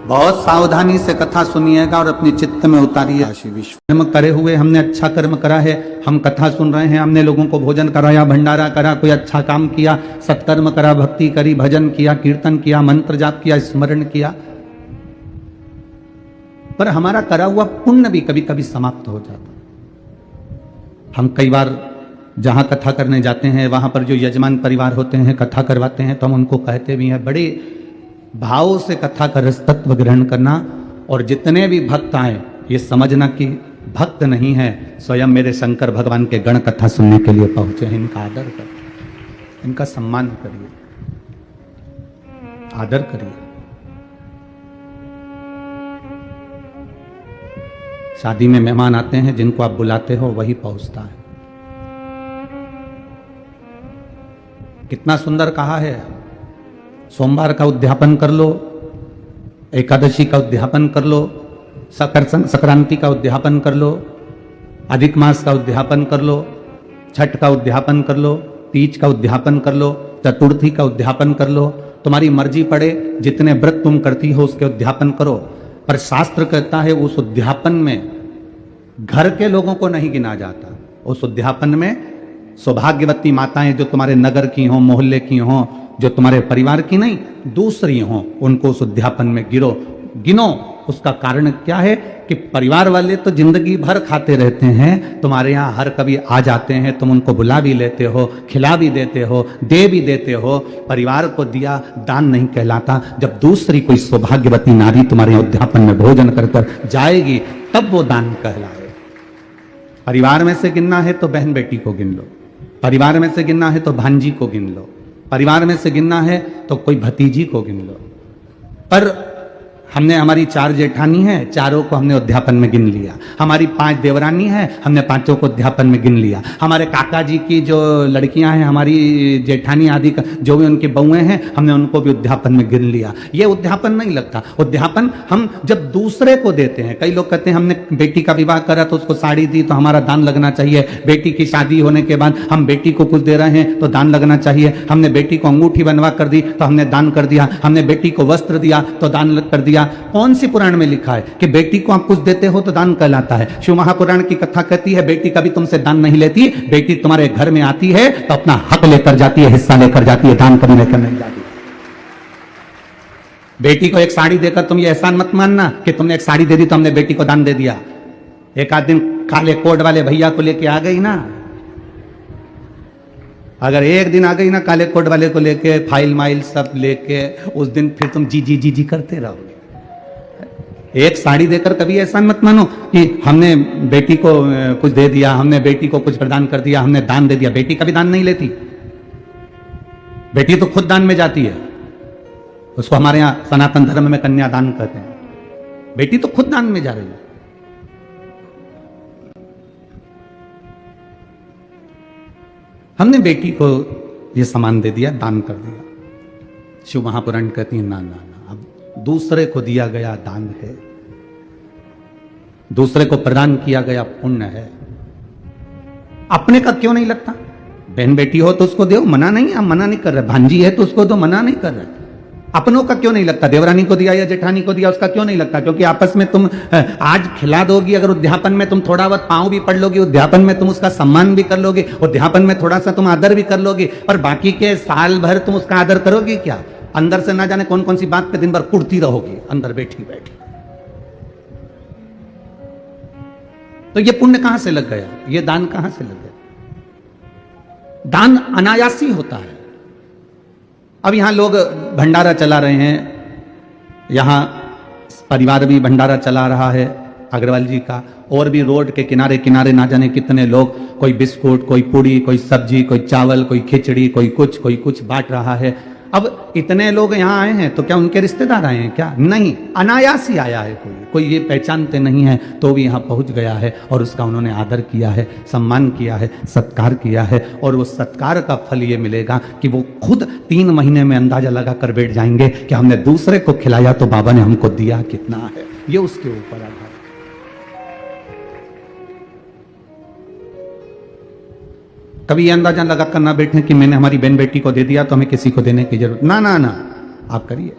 बहुत सावधानी से कथा सुनिएगा और अपने चित्त में उतारिए। कर्म करे हुए हमने अच्छा कर्म करा है, हम कथा सुन रहे हैं, हमने लोगों को भोजन कराया, भंडारा करा, कोई अच्छा काम किया, सत्कर्म करा, भक्ति करी, भजन किया, कीर्तन किया, मंत्र जाप किया, स्मरण किया, पर हमारा करा हुआ पुण्य भी कभी कभी समाप्त हो जाता। हम कई बार जहां कथा करने जाते हैं वहां पर जो यजमान परिवार होते हैं, कथा करवाते हैं, तो हम उनको कहते भी हैं बड़े भाव से कथा का रस तत्व ग्रहण करना, और जितने भी भक्त आए ये समझना कि भक्त नहीं है, स्वयं मेरे शंकर भगवान के गण कथा सुनने के लिए पहुंचे हैं। इनका आदर करिए, इनका सम्मान करिए, आदर करिए। शादी में मेहमान आते हैं, जिनको आप बुलाते हो वही पहुंचता है। कितना सुंदर कहा है, सोमवार का उद्यापन कर लो, एकादशी का उद्यापन कर लो, संक्रांति का उद्यापन कर लो, अधिक मास का उद्यापन कर लो, छठ का उद्यापन कर लो, तीज का उद्यापन कर लो, चतुर्थी का उद्यापन कर लो, तुम्हारी मर्जी पड़े, जितने व्रत तुम करती हो उसके उद्यापन करो। पर शास्त्र कहता है उस उद्यापन में घर के लोगों को नहीं गिना जाता, उस उद्यापन में सौभाग्यवती माताएं जो तुम्हारे नगर की हों, मोहल्ले की हों, जो तुम्हारे परिवार की नहीं दूसरी हों, उनको उस उद्यापन में गिनो। उसका कारण क्या है कि परिवार वाले तो जिंदगी भर खाते रहते हैं, तुम्हारे यहाँ हर कभी आ जाते हैं, तुम उनको बुला भी लेते हो, खिला भी देते हो, दे भी देते हो। परिवार को दिया दान नहीं कहलाता। जब दूसरी कोई सौभाग्यवती नारी तुम्हारे उद्यापन में भोजन कर जाएगी तब वो दान कहलाए। परिवार में से गिनना है तो बहन बेटी को गिन लो, परिवार में से गिनना है तो भांजी को गिन लो, परिवार में से गिनना है तो कोई भतीजी को गिन लो। पर हमने, हमारी 4 जेठानी है, चारों को हमने उद्यापन में गिन लिया। हमारी 5 देवरानी है, हमने 5 को उद्यापन में गिन लिया। हमारे काका जी की जो लड़कियां हैं, हमारी जेठानी आदि का जो भी उनके बहुएं हैं, हमने उनको भी उद्यापन में गिन लिया। ये उद्यापन नहीं लगता। उद्यापन हम जब दूसरे को देते हैं, कई लोग कहते हैं हमने बेटी का विवाह करा तो उसको साड़ी दी तो हमारा दान लगना चाहिए, बेटी की शादी होने के बाद हम बेटी को कुछ दे रहे हैं तो दान लगना चाहिए, हमने बेटी को अंगूठी बनवा कर दी तो हमने दान कर दिया, हमने बेटी को वस्त्र दिया तो दान कर दिया। कौन सी पुराण में लिखा है कि बेटी को आप कुछ देते हो तो दान कहलाता है? शिव महापुराण की कथा कहती है बेटी कभी तुमसे दान नहीं लेती, बेटी तुम्हारे घर में आती है तो अपना हक लेकर जाती है, हिस्सा लेकर जाती है, दान कभी लेकर नहीं जाती। बेटी को एक साड़ी देकर तुम ये एहसान मत मानना कि तुमने एक साड़ी दे दी तो हमने बेटी को दान दे दिया। एक आध दिन काले कोट वाले भैया को लेके आ गई ना, अगर एक दिन आ गई ना काले कोट वाले को लेके, फाइल माइल सब लेके, उस दिन फिर तुम जी जी जी जी करते रहोगे। एक साड़ी देकर कभी ऐसा मत मानो कि हमने बेटी को कुछ दे दिया, हमने बेटी को कुछ प्रदान कर दिया, हमने दान दे दिया। बेटी कभी दान नहीं लेती, बेटी तो खुद दान में जाती है। उसको हमारे यहां सनातन धर्म में कन्यादान कहते हैं। बेटी तो खुद दान में जा रही है। हमने बेटी को ये सामान दे दिया, दान कर दिया। शिव महापुराण कहती है ना ना ना, अब दूसरे को दिया गया दान है, दूसरे को प्रदान किया गया पुण्य है। अपने का क्यों नहीं लगता? बहन बेटी हो तो उसको दो, मना नहीं, हम मना नहीं कर रहे। भांजी है तो उसको दो, मना नहीं कर रहे। अपनों का क्यों नहीं लगता? देवरानी को दिया या जेठानी को दिया, उसका क्यों नहीं लगता? क्योंकि आपस में तुम आज खिला दोगी, अगर उद्यापन में तुम थोड़ा बहुत पांव भी पड़ लोगी, उद्यापन में तुम उसका सम्मान भी कर लोगे, उद्यापन में थोड़ा सा तुम आदर भी कर लोगे, पर बाकी के साल भर तुम उसका आदर करोगे क्या? अंदर से ना जाने कौन कौन सी बात पे दिन भर कुड़ती रहोगी अंदर बैठी बैठी। तो ये पुण्य कहां से लग गया? ये दान कहां से लग गया? दान अनायासी होता है। अब यहां लोग भंडारा चला रहे हैं, यहां परिवार भी भंडारा चला रहा है अग्रवाल जी का, और भी रोड के किनारे किनारे ना जाने कितने लोग, कोई बिस्कुट, कोई पूड़ी, कोई सब्जी, कोई चावल, कोई खिचड़ी, कोई कुछ बांट रहा है। अब इतने लोग यहाँ आए हैं तो क्या उनके रिश्तेदार आए हैं क्या? नहीं, अनायासी आया है। कोई ये पहचानते नहीं है तो भी यहाँ पहुँच गया है, और उसका उन्होंने आदर किया है, सम्मान किया है, सत्कार किया है। और वो सत्कार का फल ये मिलेगा कि वो खुद 3 महीने में अंदाजा लगा कर बैठ जाएंगे कि हमने दूसरे को खिलाया तो बाबा ने हमको दिया कितना है। ये उसके ऊपर आधार। कभी ये अंदाजा लगा कर ना बैठे कि मैंने हमारी बहन बेटी को दे दिया तो हमें किसी को देने की जरूरत ना ना ना, आप करिए।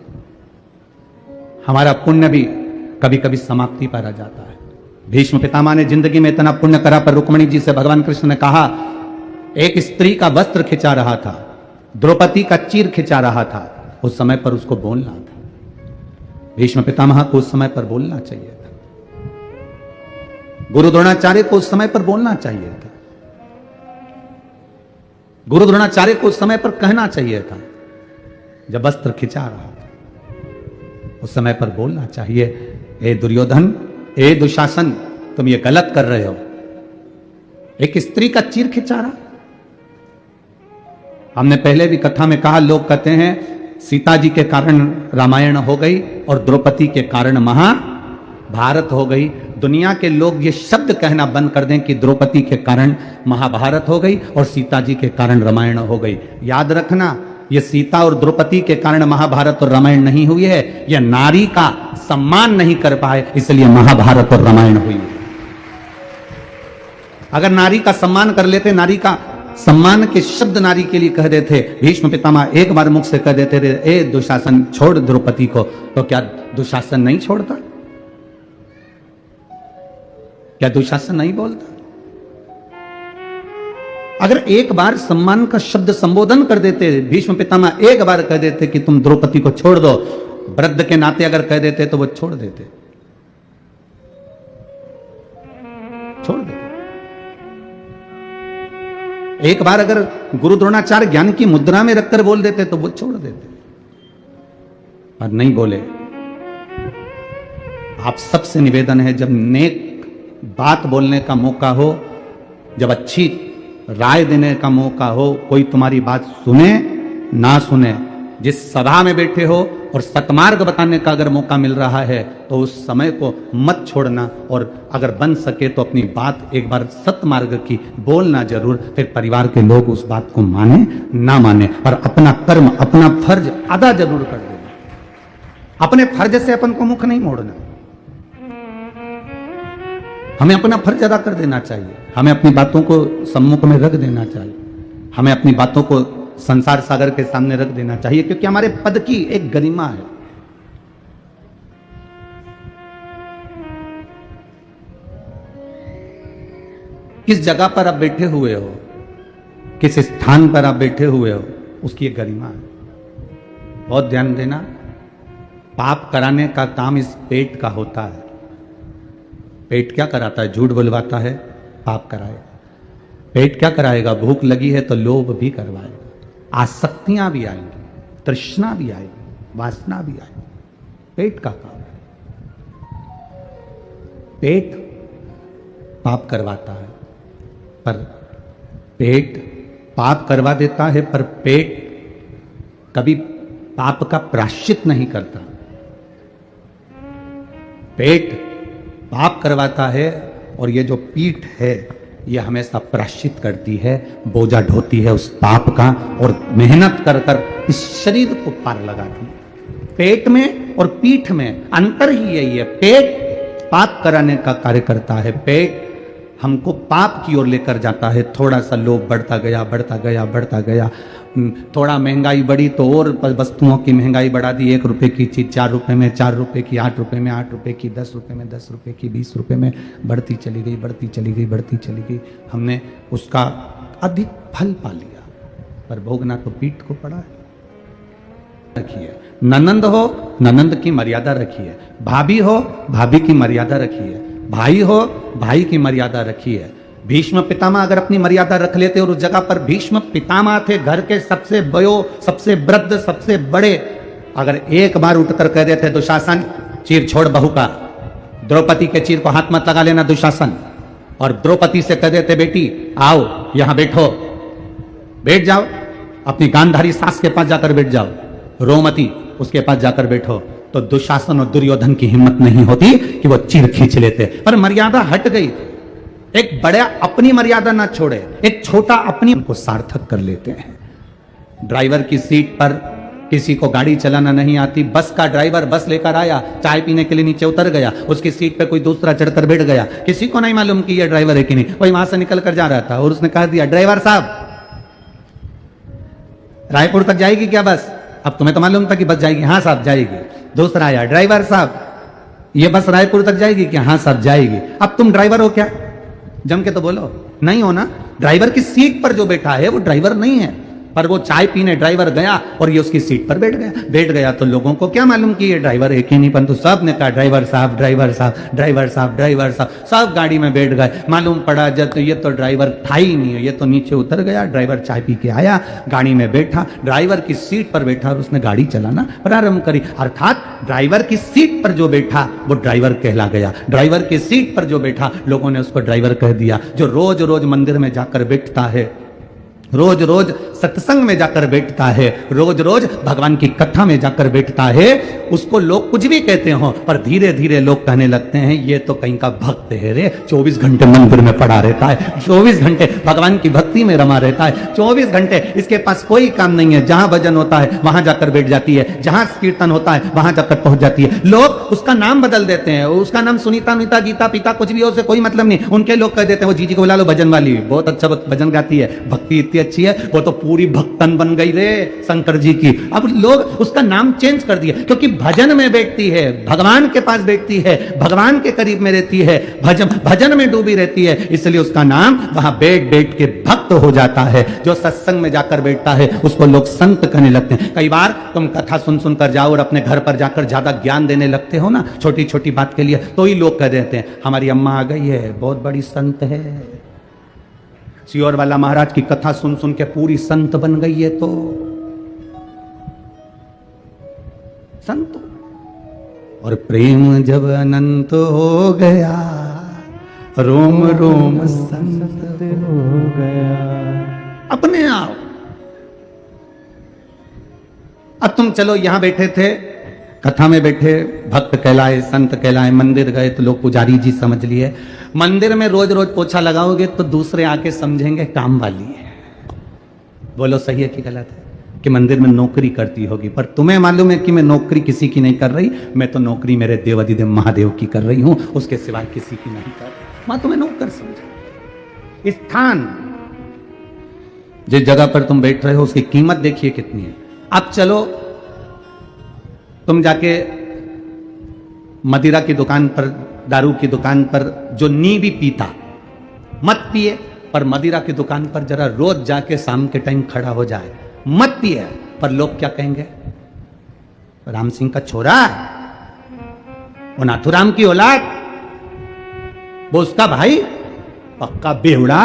हमारा पुण्य भी कभी कभी समाप्ति पर आ जाता है। भीष्म पितामह ने जिंदगी में इतना पुण्य करा, पर रुक्मिणी जी से भगवान कृष्ण ने कहा, एक स्त्री का वस्त्र खिंचा रहा था, द्रौपदी का चीर खिंचा रहा था, उस समय पर उसको बोलना था। भीष्म पितामह को उस समय पर बोलना चाहिए था, गुरु द्रोणाचार्य को उस समय पर बोलना चाहिए था, गुरु द्रोणाचार्य को उस समय पर कहना चाहिए था। जब वस्त्र खिंचा रहा था उस समय पर बोलना चाहिए, ए दुर्योधन, ए दुशासन, तुम ये गलत कर रहे हो। एक स्त्री का चीर खिंचा रहा। हमने पहले भी कथा में कहा, लोग कहते हैं सीता जी के कारण रामायण हो गई और द्रौपदी के कारण महाभारत हो गई। दुनिया के लोग ये शब्द कहना बंद कर दें कि द्रौपदी के कारण महाभारत हो गई और सीता जी के कारण रामायण हो गई। याद रखना, ये सीता और द्रौपदी के कारण महाभारत और रामायण नहीं हुई है, यह नारी का सम्मान नहीं कर पाए इसलिए महाभारत और रामायण हुई है। अगर नारी का सम्मान कर लेते, नारी का सम्मान के शब्द नारी के लिए कह देते, भीष्म पितामह एक बार मुख से कह देते थे, ए दुशासन छोड़ द्रौपदी को, तो क्या दुशासन नहीं छोड़ता? क्या दुशासन नहीं बोलता? अगर एक बार सम्मान का शब्द संबोधन कर देते, भीष्म पितामह एक बार कह देते कि तुम द्रौपदी को छोड़ दो, वृद्ध के नाते अगर कह देते तो वो छोड़ देते, छोड़ देते। एक बार अगर गुरु द्रोणाचार्य ज्ञान की मुद्रा में रखकर बोल देते तो वो छोड़ देते, पर नहीं बोले। आप सबसे निवेदन है, जब नेक बात बोलने का मौका हो, जब अच्छी राय देने का मौका हो, कोई तुम्हारी बात सुने ना सुने, जिस सभा में बैठे हो और सतमार्ग बताने का अगर मौका मिल रहा है तो उस समय को मत छोड़ना, और अगर बन सके तो अपनी बात एक बार सतमार्ग की बोलना जरूर। फिर परिवार के लोग उस बात को माने ना माने, पर अपना कर्म, अपना फर्ज अदा जरूर कर देना। अपने फर्ज से अपन को मुख नहीं मोड़ना, हमें अपना फर्ज अदा कर देना चाहिए, हमें अपनी बातों को सम्मुख में रख देना चाहिए, हमें अपनी बातों को संसार सागर के सामने रख देना चाहिए, क्योंकि हमारे पद की एक गरिमा है। किस जगह पर आप बैठे हुए हो, किस स्थान पर आप बैठे हुए हो, उसकी एक गरिमा है। बहुत ध्यान देना, पाप कराने का काम इस पेट का होता है। पेट क्या कराता है? झूठ बुलवाता है, पाप कराएगा। पेट क्या कराएगा? भूख लगी है तो लोभ भी करवाएगा, आसक्तियां भी आएंगी, तृष्णा भी आएगी, वासना भी आएगी। पेट का काम है। पेट पाप करवाता है, पर पेट पाप करवा देता है, पर पेट कभी पाप का प्रायश्चित नहीं करता। पेट पाप करवाता है और ये जो पीठ है ये हमेशा प्रायश्चित करती है, बोझा ढोती है उस पाप का, और मेहनत कर कर इस शरीर को पार लगाती है। पेट में और पीठ में अंतर ही यही है। पेट पाप कराने का कार्य करता है, पेट हमको पाप की ओर लेकर जाता है। थोड़ा सा लोभ बढ़ता गया, बढ़ता गया, बढ़ता गया, थोड़ा महंगाई बढ़ी तो और वस्तुओं की महंगाई बढ़ा दी। 1 रुपए की चीज 4 रुपए में, 4 रुपए की 8 रुपए में, 8 रुपए की 10 रुपए में, 10 रुपए की 20 रुपए में, बढ़ती चली गई, बढ़ती चली गई, बढ़ती चली गई। हमने उसका अधिक फल पा लिया, पर भोगना तो पीठ को पड़ा है। रखिए, ननंद हो, ननंद की मर्यादा रखिए, भाभी हो, भाभी की मर्यादा रखिए, भाई हो, भाई की मर्यादा रखिए। भीष्म पितामह अगर अपनी मर्यादा रख लेते, और उस जगह पर भीष्म पितामह थे, घर के सबसे बयो, सबसे वृद्ध, सबसे बड़े, अगर एक बार उठकर कह देते, दुशासन चीर छोड़ बहू का, द्रौपदी के चीर को हाथ मत लगा लेना दुशासन, और द्रौपदी से कह देते, बेटी आओ यहां बैठो, बैठ जाओ, अपनी गांधारी सास के पास जाकर बैठ जाओ, रोमती उसके पास जाकर बैठो, तो दुशासन और दुर्योधन की हिम्मत नहीं होती कि वो चीर खींच लेते। पर मर्यादा हट गई। एक बड़ा अपनी मर्यादा ना छोड़े, एक छोटा अपनी को सार्थक कर लेते हैं। ड्राइवर की सीट पर किसी को गाड़ी चलाना नहीं आती, बस का ड्राइवर बस लेकर आया, चाय पीने के लिए नीचे उतर गया, उसकी सीट पर कोई दूसरा चढ़कर बैठ गया, किसी को नहीं मालूम कि यह ड्राइवर है कि नहीं, वही वहां से निकल कर जा रहा था और उसने कह दिया, ड्राइवर साहब रायपुर तक जाएगी क्या बस? अब तुम्हें तो मालूम था कि बस जाएगी, हाँ साहब जाएगी। दूसरा आया, ड्राइवर साहब ये बस रायपुर तक जाएगी क्या? हाँ साहब जाएगी। अब तुम ड्राइवर हो क्या? जम के तो बोलो, नहीं हो ना। ड्राइवर की सीट पर जो बैठा है वो ड्राइवर नहीं है, पर वो चाय पीने ड्राइवर गया और ये उसकी सीट पर बैठ गया तो लोगों को क्या मालूम कि ये ड्राइवर है कि नहीं, परंतु सब ने कहा ड्राइवर साहब ड्राइवर साहब ड्राइवर साहब ड्राइवर साहब। सब गाड़ी में बैठ गए। मालूम पड़ा जब तो ये तो ड्राइवर था ही नहीं है, ये तो नीचे उतर गया। ड्राइवर चाय पी के आया, गाड़ी में बैठा, ड्राइवर की सीट पर बैठा और उसने गाड़ी चलाना प्रारंभ करी। अर्थात ड्राइवर की सीट पर जो बैठा वो ड्राइवर कहला गया। ड्राइवर की सीट पर जो बैठा लोगों ने उसको ड्राइवर कह दिया। जो रोज रोज मंदिर में जाकर बैठता है, रोज रोज सत्संग में जाकर बैठता है, रोज रोज भगवान की कथा में जाकर बैठता है, उसको लोग कुछ भी कहते हो, पर धीरे धीरे लोग कहने लगते हैं ये तो कहीं का भक्त है रे। 24 घंटे मंदिर में पड़ा रहता है, 24 घंटे भगवान की भक्ति में रमा रहता है, 24 घंटे इसके पास कोई काम नहीं है। जहां भजन होता है वहां जाकर बैठ जाती है, जहां कीर्तन होता है वहां जाकर पहुंच जाती है। लोग उसका नाम बदल देते हैं, उसका नाम सुनीता नीता गीता पिता कुछ भी हो, उससे कोई मतलब नहीं। उनके लोग कह देते हैं वो जीजी को बुला लो, भजन वाली बहुत अच्छा भजन गाती है, भक्ति इतनी अच्छी है, वो तो पूरी भक्तन बन गई रे शंकर जी की। अब लोग उसका नाम चेंज कर दिया क्योंकि भजन में बैठती है, भगवान के पास बैठती है, भगवान के करीब में रहती है, भजन में डूबी रहती है, इसलिए उसका नाम वहां बैठ बैठ के भक्त हो जाता है। जो सत्संग में जाकर बैठता है उसको लोग संत कहने लगते हैं। कई बार तुम कथा सुन सुन कर जाओ और अपने घर पर जाकर ज्यादा ज्ञान देने लगते हो ना छोटी छोटी बात के लिए, तो ही लोग कह देते हैं हमारी अम्मा आ गई है, बहुत बड़ी संत है। सियोर वाला महाराज की कथा सुन सुन के पूरी संत बन गई है, तो संत। और प्रेम जब अनंत हो गया, रोम रोम संत हो गया अपने आप। अब तुम चलो यहां बैठे थे, कथा में बैठे, भक्त कहलाए, संत कहलाए, मंदिर गए तो लोग पुजारी जी समझ लिए। मंदिर में रोज रोज पोछा लगाओगे तो दूसरे आके समझेंगे काम वाली है। बोलो सही है कि गलत है? कि मंदिर में नौकरी करती होगी, पर तुम्हें मालूम है कि मैं नौकरी किसी की नहीं कर रही, मैं तो नौकरी मेरे देवाधिदेव महादेव की कर रही हूं, उसके सिवाय किसी की नहीं कर रही। मां तुम्हें नौकर समझे। स्थान जिस जगह पर तुम बैठ रहे हो उसकी कीमत देखिए कितनी है। अब चलो तुम जाके मदिरा की दुकान पर, दारू की दुकान पर जो नी भी पीता मत पिए, पर मदिरा की दुकान पर जरा रोज जाके शाम के टाइम खड़ा हो जाए, मत पिए। पर लोग क्या कहेंगे? राम सिंह का छोरा, वो नाथुराम की औलाद, वो उसका भाई पक्का बेहुड़ा,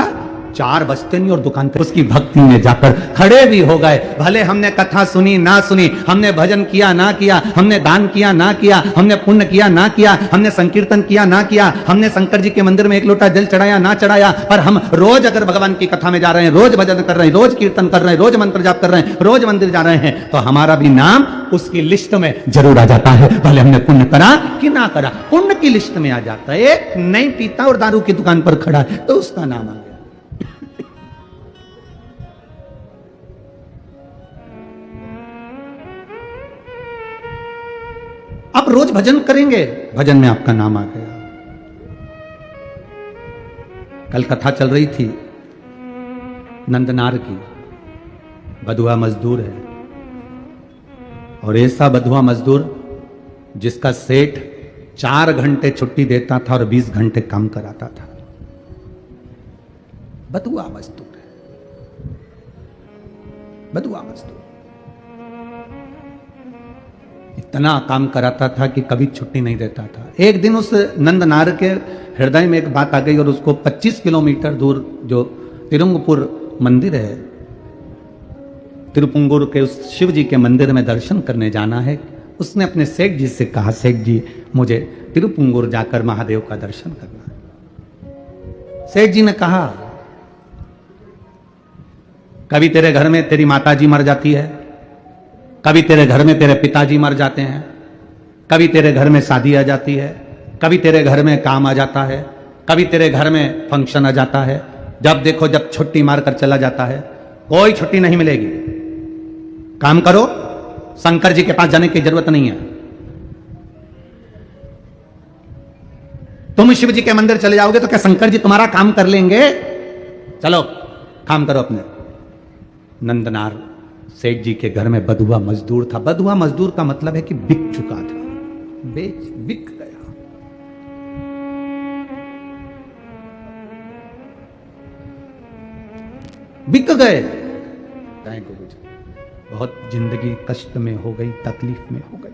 4 बजते नहीं और दुकान पे उसकी भक्ति में जाकर खड़े भी हो गए। भले हमने कथा सुनी ना सुनी, हमने भजन किया ना किया, हमने दान किया ना किया, हमने पुण्य किया ना किया, हमने संकीर्तन किया ना किया, हमने शंकर जी के मंदिर में 1 लोटा जल चढ़ाया ना चढ़ाया, पर हम रोज अगर भगवान की कथा में जा रहे हैं, रोज भजन कर रहे हैं, रोज कीर्तन कर रहे हैं, रोज मंत्र जाप कर रहे हैं, रोज मंदिर जा रहे हैं, तो हमारा भी नाम उसकी लिस्ट में जरूर आ जाता है। भले हमने पुण्य करा कि ना करा, पुण्य की लिस्ट में आ जाता है। एक नहीं पीता और दारू की दुकान पर खड़ा है तो उसका नाम आ गया। आप रोज भजन करेंगे, भजन में आपका नाम आ गया। कल कथा चल रही थी नंदनार की, बधुआ मजदूर है, और ऐसा बधुआ मजदूर जिसका सेठ 4 घंटे छुट्टी देता था और 20 घंटे काम कराता था। बधुआ मजदूर है, बधुआ मजदूर इतना काम कराता था कि कभी छुट्टी नहीं देता था। एक दिन उस नंदनार के हृदय में एक बात आ गई और उसको 25 किलोमीटर दूर जो तिरुंगपुर मंदिर है, तिरुपुंगुर के उस शिव जी के मंदिर में दर्शन करने जाना है। उसने अपने सेठ जी से कहा, सेठ जी मुझे तिरुपुंगुर जाकर महादेव का दर्शन करना है। सेठ जी ने कहा कभी तेरे घर में तेरी माताजी मर जाती है, कभी तेरे घर में तेरे पिताजी मर जाते हैं, कभी तेरे घर में शादी आ जाती है, कभी तेरे घर में काम आ जाता है, कभी तेरे घर में फंक्शन आ जाता है। जब देखो जब छुट्टी मारकर चला जाता है, कोई छुट्टी नहीं मिलेगी। काम करो, शंकर जी के पास जाने की जरूरत नहीं है। तुम शिव जी के मंदिर चले जाओगे तो क्या शंकर जी तुम्हारा काम कर लेंगे? चलो काम करो अपने। नंदनार सेठ जी के घर में बधुआ मजदूर था। बधुआ मजदूर का मतलब है कि बिक चुका था, बिक गया। बिक गए। बहुत जिंदगी कष्ट में हो गई, तकलीफ में हो गई,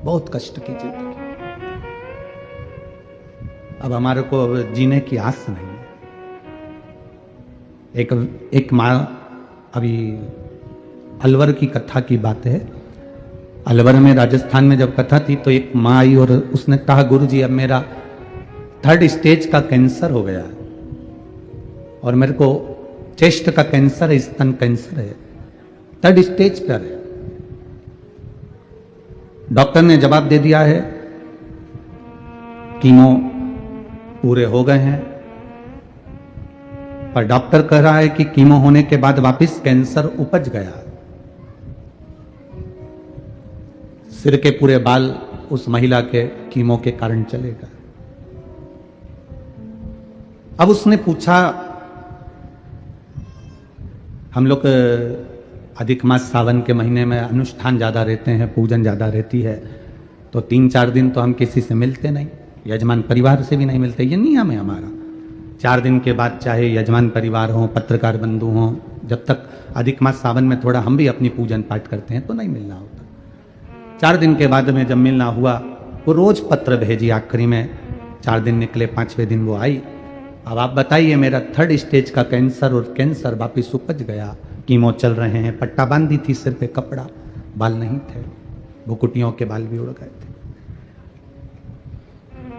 बहुत कष्ट की जिंदगी। अब हमारे को अब जीने की आस नहीं है। एक माँ, अभी अलवर की कथा की बात है। अलवर में राजस्थान में जब कथा थी तो एक माँ आई और उसने कहा, गुरुजी अब मेरा 3rd स्टेज का कैंसर हो गया और मेरे को चेस्ट का कैंसर है, स्तन कैंसर है, 3rd स्टेज पर है। डॉक्टर ने जवाब दे दिया है, कीमो पूरे हो गए हैं, पर डॉक्टर कह रहा है कि कीमो होने के बाद वापस कैंसर उपज गया। सिर के पूरे बाल उस महिला के कीमो के कारण चले गए। अब उसने पूछा, हम लोग अधिक मास सावन के महीने में अनुष्ठान ज़्यादा रहते हैं, पूजन ज़्यादा रहती है, तो 3-4 दिन तो हम किसी से मिलते नहीं, यजमान परिवार से भी नहीं मिलते, ये नियम है हमारा। 4 दिन के बाद चाहे यजमान परिवार हो, पत्रकार बंधु हो, जब तक अधिक मास सावन में थोड़ा हम भी अपनी पूजन पाठ करते हैं तो नहीं मिलना होता। 4 दिन के बाद में जब मिलना हुआ, वो रोज पत्र भेजी, आखिरी में 4 दिन निकले, 5वें दिन वो आई। अब आप बताइए, मेरा 3rd स्टेज का कैंसर और कैंसर वापिस उपज गया, कीमो चल रहे हैं, पट्टा बांधी थी सिर पे, कपड़ा, बाल नहीं थे, भुकुटियों के बाल भी उड़ गए थे।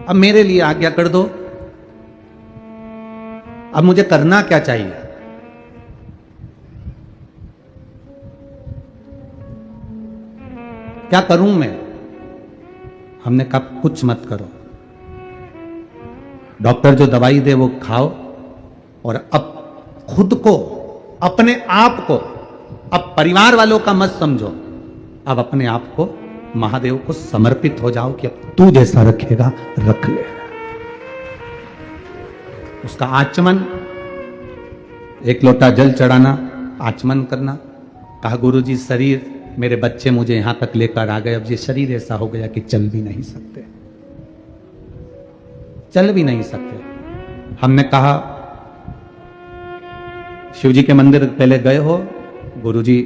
अब मेरे लिए आज्ञा कर दो, अब मुझे करना क्या चाहिए? क्या करूं मैं? हमने कहा कुछ मत करो, डॉक्टर जो दवाई दे वो खाओ और अब खुद को, अपने आप को, अब परिवार वालों का मत समझो, अब अपने आप को महादेव को समर्पित हो जाओ कि अब तू जैसा रखेगा रख ले। उसका आचमन, 1 लोटा जल चढ़ाना, आचमन करना। कहा, गुरुजी शरीर, मेरे बच्चे मुझे यहां तक लेकर आ गए, अब ये शरीर ऐसा हो गया कि चल भी नहीं सकते, चल भी नहीं सकते। हमने कहा, शिव जी के मंदिर पहले गए हो? गुरुजी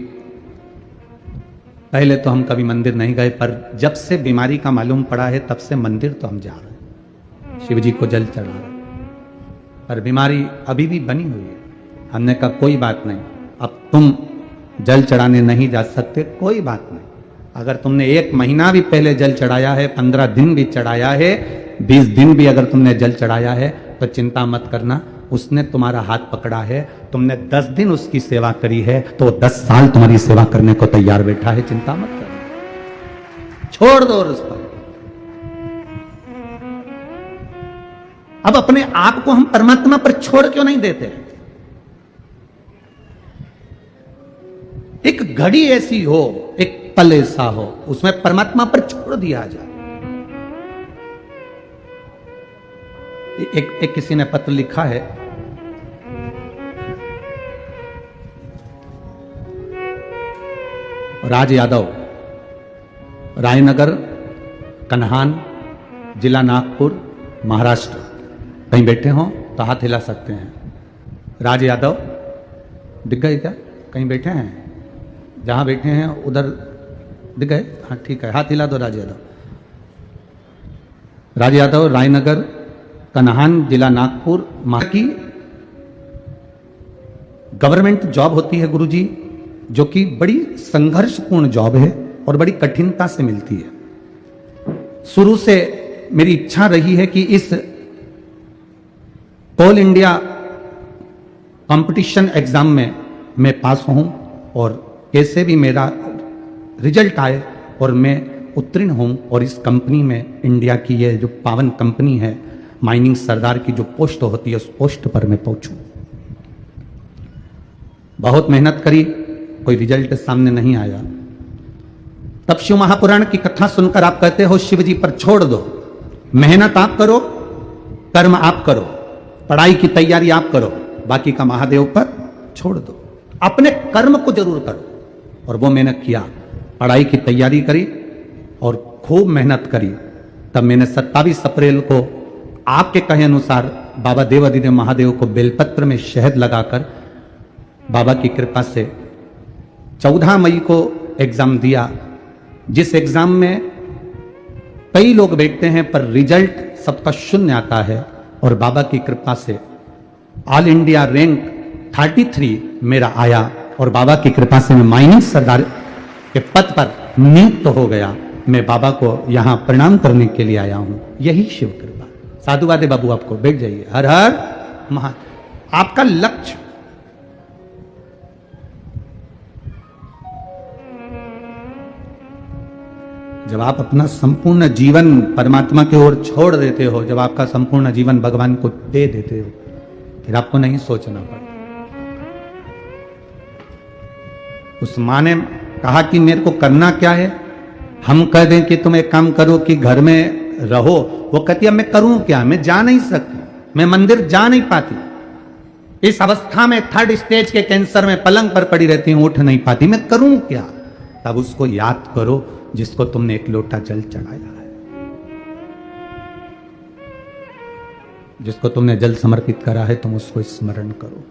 पहले तो हम कभी मंदिर नहीं गए, पर जब से बीमारी का मालूम पड़ा है तब से मंदिर तो हम जा रहे हैं, शिव जी को जल चढ़ा रहे हैं, पर बीमारी अभी भी बनी हुई है। हमने कहा कोई बात नहीं, अब तुम जल चढ़ाने नहीं जा सकते, कोई बात नहीं, अगर तुमने 1 महीना भी पहले जल चढ़ाया है, 15 दिन भी चढ़ाया है, 20 दिन भी अगर तुमने जल चढ़ाया है तो चिंता मत करना, उसने तुम्हारा हाथ पकड़ा है, तुमने 10 दिन उसकी सेवा करी है तो 10 साल तुम्हारी सेवा करने को तैयार बैठा है, चिंता मत करना, छोड़ दो उस पर। अब अपने आप को हम परमात्मा पर छोड़ क्यों नहीं देते? एक घड़ी ऐसी हो, एक पल ऐसा हो, उसमें परमात्मा पर छोड़ दिया जाए। एक किसी ने पत्र लिखा है, राज यादव, रायनगर, कन्हान, जिला नागपुर, महाराष्ट्र, कहीं बैठे हो तो हाथ हिला सकते हैं। राज यादव दिख गए क्या? कहीं बैठे हैं? जहां बैठे हैं उधर दिख गए? हाँ ठीक है, हाथ हिला दो। राज यादव, राज यादव, रायनगर, कन्हान, जिला नागपुर, वहां की गवर्नमेंट जॉब होती है गुरुजी, जो कि बड़ी संघर्षपूर्ण जॉब है और बड़ी कठिनता से मिलती है। शुरू से मेरी इच्छा रही है कि इस ऑल इंडिया कंपटीशन एग्जाम में मैं पास हूं और कैसे भी मेरा रिजल्ट आए और मैं उत्तीर्ण हूं और इस कंपनी में, इंडिया की ये जो पावन कंपनी है, माइनिंग सरदार की जो पोस्ट होती है, उस पोस्ट पर मैं पहुंचूं। बहुत मेहनत करी, कोई रिजल्ट सामने नहीं आया। तब शिव महापुराण की कथा सुनकर आप कहते हो शिव जी पर छोड़ दो, मेहनत आप करो, कर्म आप करो, पढ़ाई की तैयारी आप करो, बाकी का महादेव पर छोड़ दो। अपने कर्म को जरूर करो। और वो मैंने किया, पढ़ाई की तैयारी करी और खूब मेहनत करी। तब मैंने 27 अप्रैल को आपके कहे अनुसार बाबा देवाधिदेव महादेव को बेलपत्र में शहद लगाकर बाबा की कृपा से 14 मई को एग्जाम दिया, जिस एग्जाम में कई लोग बैठते हैं पर रिजल्ट सबका शून्य आता है। और बाबा की कृपा से ऑल इंडिया रैंक 33 मेरा आया और बाबा की कृपा से मैं माइनिंग सरदार के पद पर नियुक्त हो गया। मैं बाबा को यहां प्रणाम करने के लिए आया हूं, यही शिव कृपा। साधुवाद है बाबू, आपको बैठ जाइए। हर हर महादेव। आपका लक्ष्य जब आप अपना संपूर्ण जीवन परमात्मा की ओर छोड़ देते हो, जब आपका संपूर्ण जीवन भगवान को दे देते हो, फिर आपको नहीं सोचना पड़ता। उस मां ने कहा कि मेरे को करना क्या है। हम कह दें कि तुम एक काम करो कि घर में रहो, वो कहती है मैं करूं क्या, मैं जा नहीं सकती, मैं मंदिर जा नहीं पाती, इस अवस्था में 3rd स्टेज के कैंसर में पलंग पर पड़ी रहती हूं, उठ नहीं पाती, मैं करूं क्या। तब उसको याद करो जिसको तुमने एक लोटा जल चढ़ाया है, जिसको तुमने जल समर्पित करा है, तुम उसको स्मरण करो।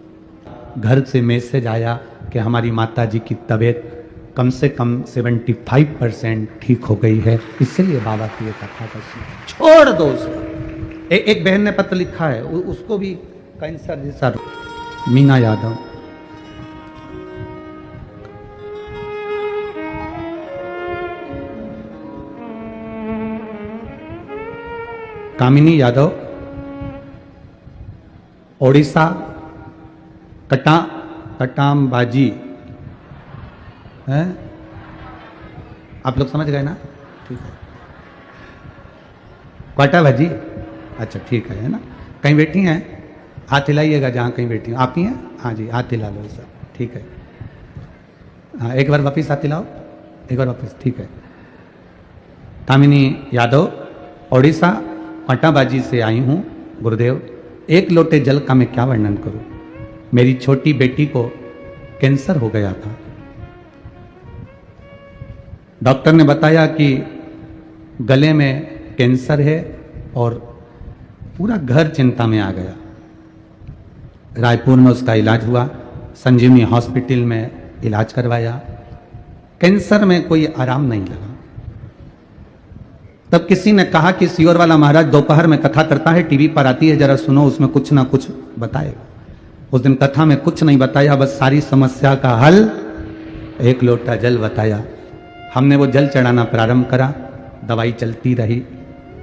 घर से मैसेज आया कि हमारी माता जी की तबीयत कम से कम 75% ठीक हो गई है, इसलिए बाबा की ये कथा का छोड़ दो उसको। एक बहन ने पत्र लिखा है, उसको भी कैंसर जैसा। मीना यादव, कामिनी यादव, ओडिशा, कटामबाजी है। आप लोग समझ गए ना? ठीक है। क्वाटा भाजी, अच्छा ठीक है ना। कहीं बैठी हैं, हाथ हिलाइएगा जहाँ कहीं बैठी हो। आप ही हैं? हाँ जी, हाथ हिला लो सब, ठीक है। हाँ, एक बार वापिस हाथ हिलाओ, एक बार वापिस, ठीक है। कामिनी यादव, ओडिशा, क्वाटाबाजी से आई हूँ। गुरुदेव, एक लोटे जल का मैं क्या वर्णन करूँ। मेरी छोटी बेटी को कैंसर हो गया था। डॉक्टर ने बताया कि गले में कैंसर है और पूरा घर चिंता में आ गया। रायपुर में उसका इलाज हुआ, संजीवनी हॉस्पिटल में इलाज करवाया। कैंसर में कोई आराम नहीं लगा। तब किसी ने कहा कि सियोर वाला महाराज दोपहर में कथा करता है, टीवी पर आती है, जरा सुनो, उसमें कुछ ना कुछ बताएगा। उस दिन कथा में कुछ नहीं बताया, बस सारी समस्या का हल एक लोटा जल बताया। हमने वो जल चढ़ाना प्रारंभ करा, दवाई चलती रही।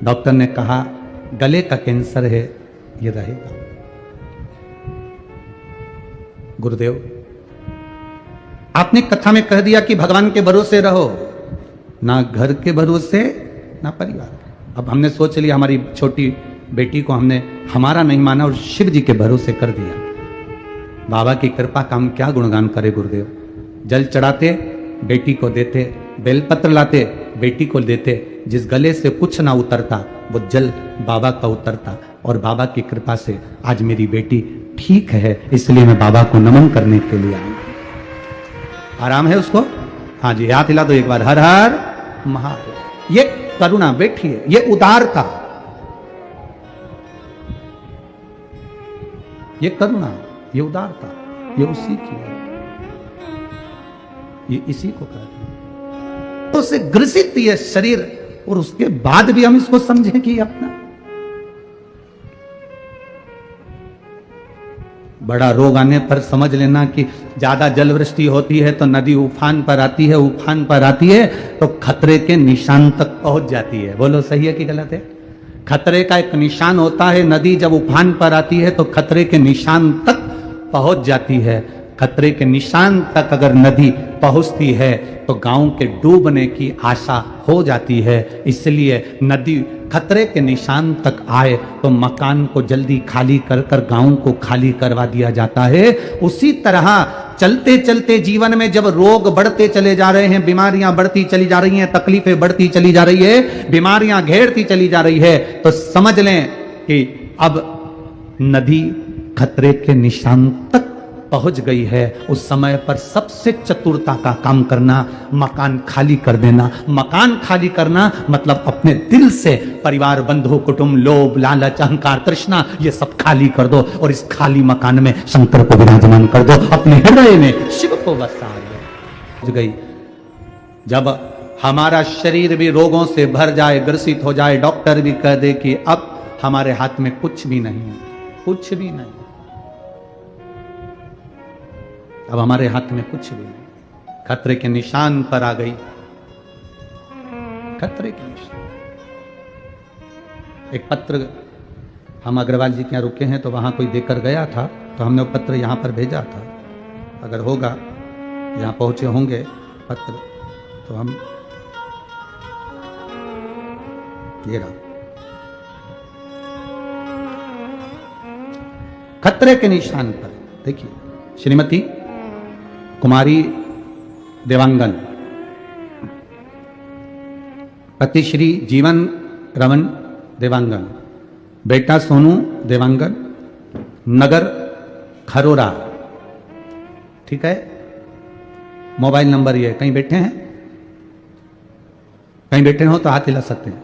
डॉक्टर ने कहा गले का कैंसर है, ये रहेगा। गुरुदेव, आपने कथा में कह दिया कि भगवान के भरोसे रहो, ना घर के भरोसे ना परिवार। अब हमने सोच लिया, हमारी छोटी बेटी को हमने हमारा नहीं माना और शिव जी के भरोसे कर दिया। बाबा की कृपा का हम क्या गुणगान करें गुरुदेव। जल चढ़ाते, बेटी को देते, बेलपत्र लाते, बेटी को देते। जिस गले से कुछ ना उतरता वो जल बाबा का उतरता। और बाबा की कृपा से आज मेरी बेटी ठीक है, इसलिए मैं बाबा को नमन करने के लिए आया। आराम है उसको? हाँ जी, हाथ हिला दो एक बार। हर हर महादेव। ये करुणा, बैठिए, ये उदारता, ये करुणा, ये उदारता, ये उसी की है, ये इसी को कहते हैं। तो से ग्रसित ये शरीर, और उसके बाद भी हम इसको समझें कि अपना बड़ा रोग आने पर समझ लेना कि ज्यादा जल वृष्टि होती है तो नदी उफान पर आती है, उफान पर आती है तो खतरे के निशान तक पहुंच जाती है। बोलो सही है कि गलत है? खतरे का एक निशान होता है, नदी जब उफान पर आती है तो खतरे के निशान तक पहुंच जाती है। खतरे के निशान तक अगर नदी पहुंचती है तो गांव के डूबने की आशा हो जाती है। इसलिए नदी खतरे के निशान तक आए तो मकान को जल्दी खाली कर कर गांव को खाली करवा दिया जाता है। उसी तरह चलते चलते जीवन में जब रोग बढ़ते चले जा रहे हैं, बीमारियां बढ़ती चली जा रही हैं, तकलीफें बढ़ती चली जा रही है, बीमारियां घेरती चली जा रही है, तो समझ लें कि अब नदी खतरे के निशान तक पहुंच गई है, उस समय पर सबसे चतुरता का काम करना, मकान खाली कर देना। मकान खाली करना मतलब अपने दिल से परिवार, बंधु, कुटुंब, लोभ, लालच, अहंकार, तृष्णा, ये सब खाली कर दो और इस खाली मकान में शंकर को विराजमान कर दो, अपने हृदय में शिव को बसा लो। गई जब हमारा शरीर भी रोगों से भर जाए, ग्रसित हो जाए, डॉक्टर भी कह दे कि अब हमारे हाथ में कुछ भी नहीं है, कुछ भी नहीं, अब हमारे हाथ में कुछ भी नहीं, खतरे के निशान पर आ गई, खतरे के निशान। एक पत्र हम अग्रवाल जी के यहाँ रुके हैं तो वहां कोई देकर गया था, तो हमने वो पत्र यहां पर भेजा था। अगर होगा, यहां पहुंचे होंगे पत्र, तो हम ये रहा, खतरे के निशान पर। देखिए, श्रीमती कुमारी देवांगन, पति श्री जीवन रमन देवांगन, बेटा सोनू देवांगन, नगर खरोरा, ठीक है। मोबाइल नंबर ये, कहीं बैठे हैं, कहीं बैठे हो तो हाथ हिला सकते हैं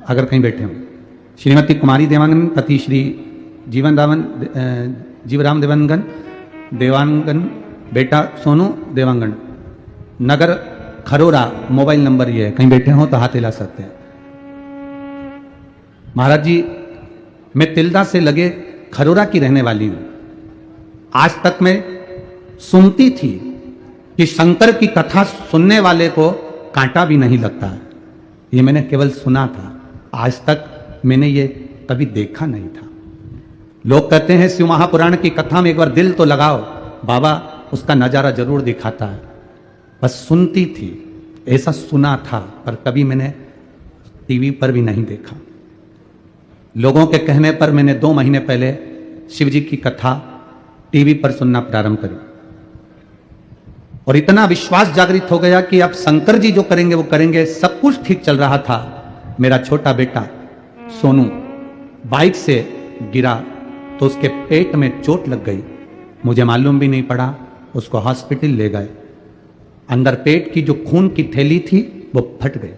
अगर कहीं बैठे हो। श्रीमती कुमारी देवांगन, पति श्री जीवराम देवांगन, देवांगन, बेटा सोनू देवांगन, नगर खरोरा, मोबाइल नंबर ये है, कहीं बैठे हो तो हाथ हिला सकते हैं। महाराज जी, मैं तिल्दा से लगे खरोरा की रहने वाली हूं। आज तक मैं सुनती थी कि शंकर की कथा सुनने वाले को कांटा भी नहीं लगता है, ये मैंने केवल सुना था, आज तक मैंने ये कभी देखा नहीं था। लोग कहते हैं शिव महापुराण की कथा में एक बार दिल तो लगाओ, बाबा उसका नजारा जरूर दिखाता है। बस सुनती थी, ऐसा सुना था, पर कभी मैंने टीवी पर भी नहीं देखा। लोगों के कहने पर मैंने 2 महीने पहले शिव जी की कथा टीवी पर सुनना प्रारंभ करी और इतना विश्वास जागृत हो गया कि अब शंकर जी जो करेंगे वो करेंगे। सब कुछ ठीक चल रहा था। मेरा छोटा बेटा सोनू बाइक से गिरा तो उसके पेट में चोट लग गई, मुझे मालूम भी नहीं पड़ा। उसको हॉस्पिटल ले गए, अंदर पेट की जो खून की थैली थी वो फट गई।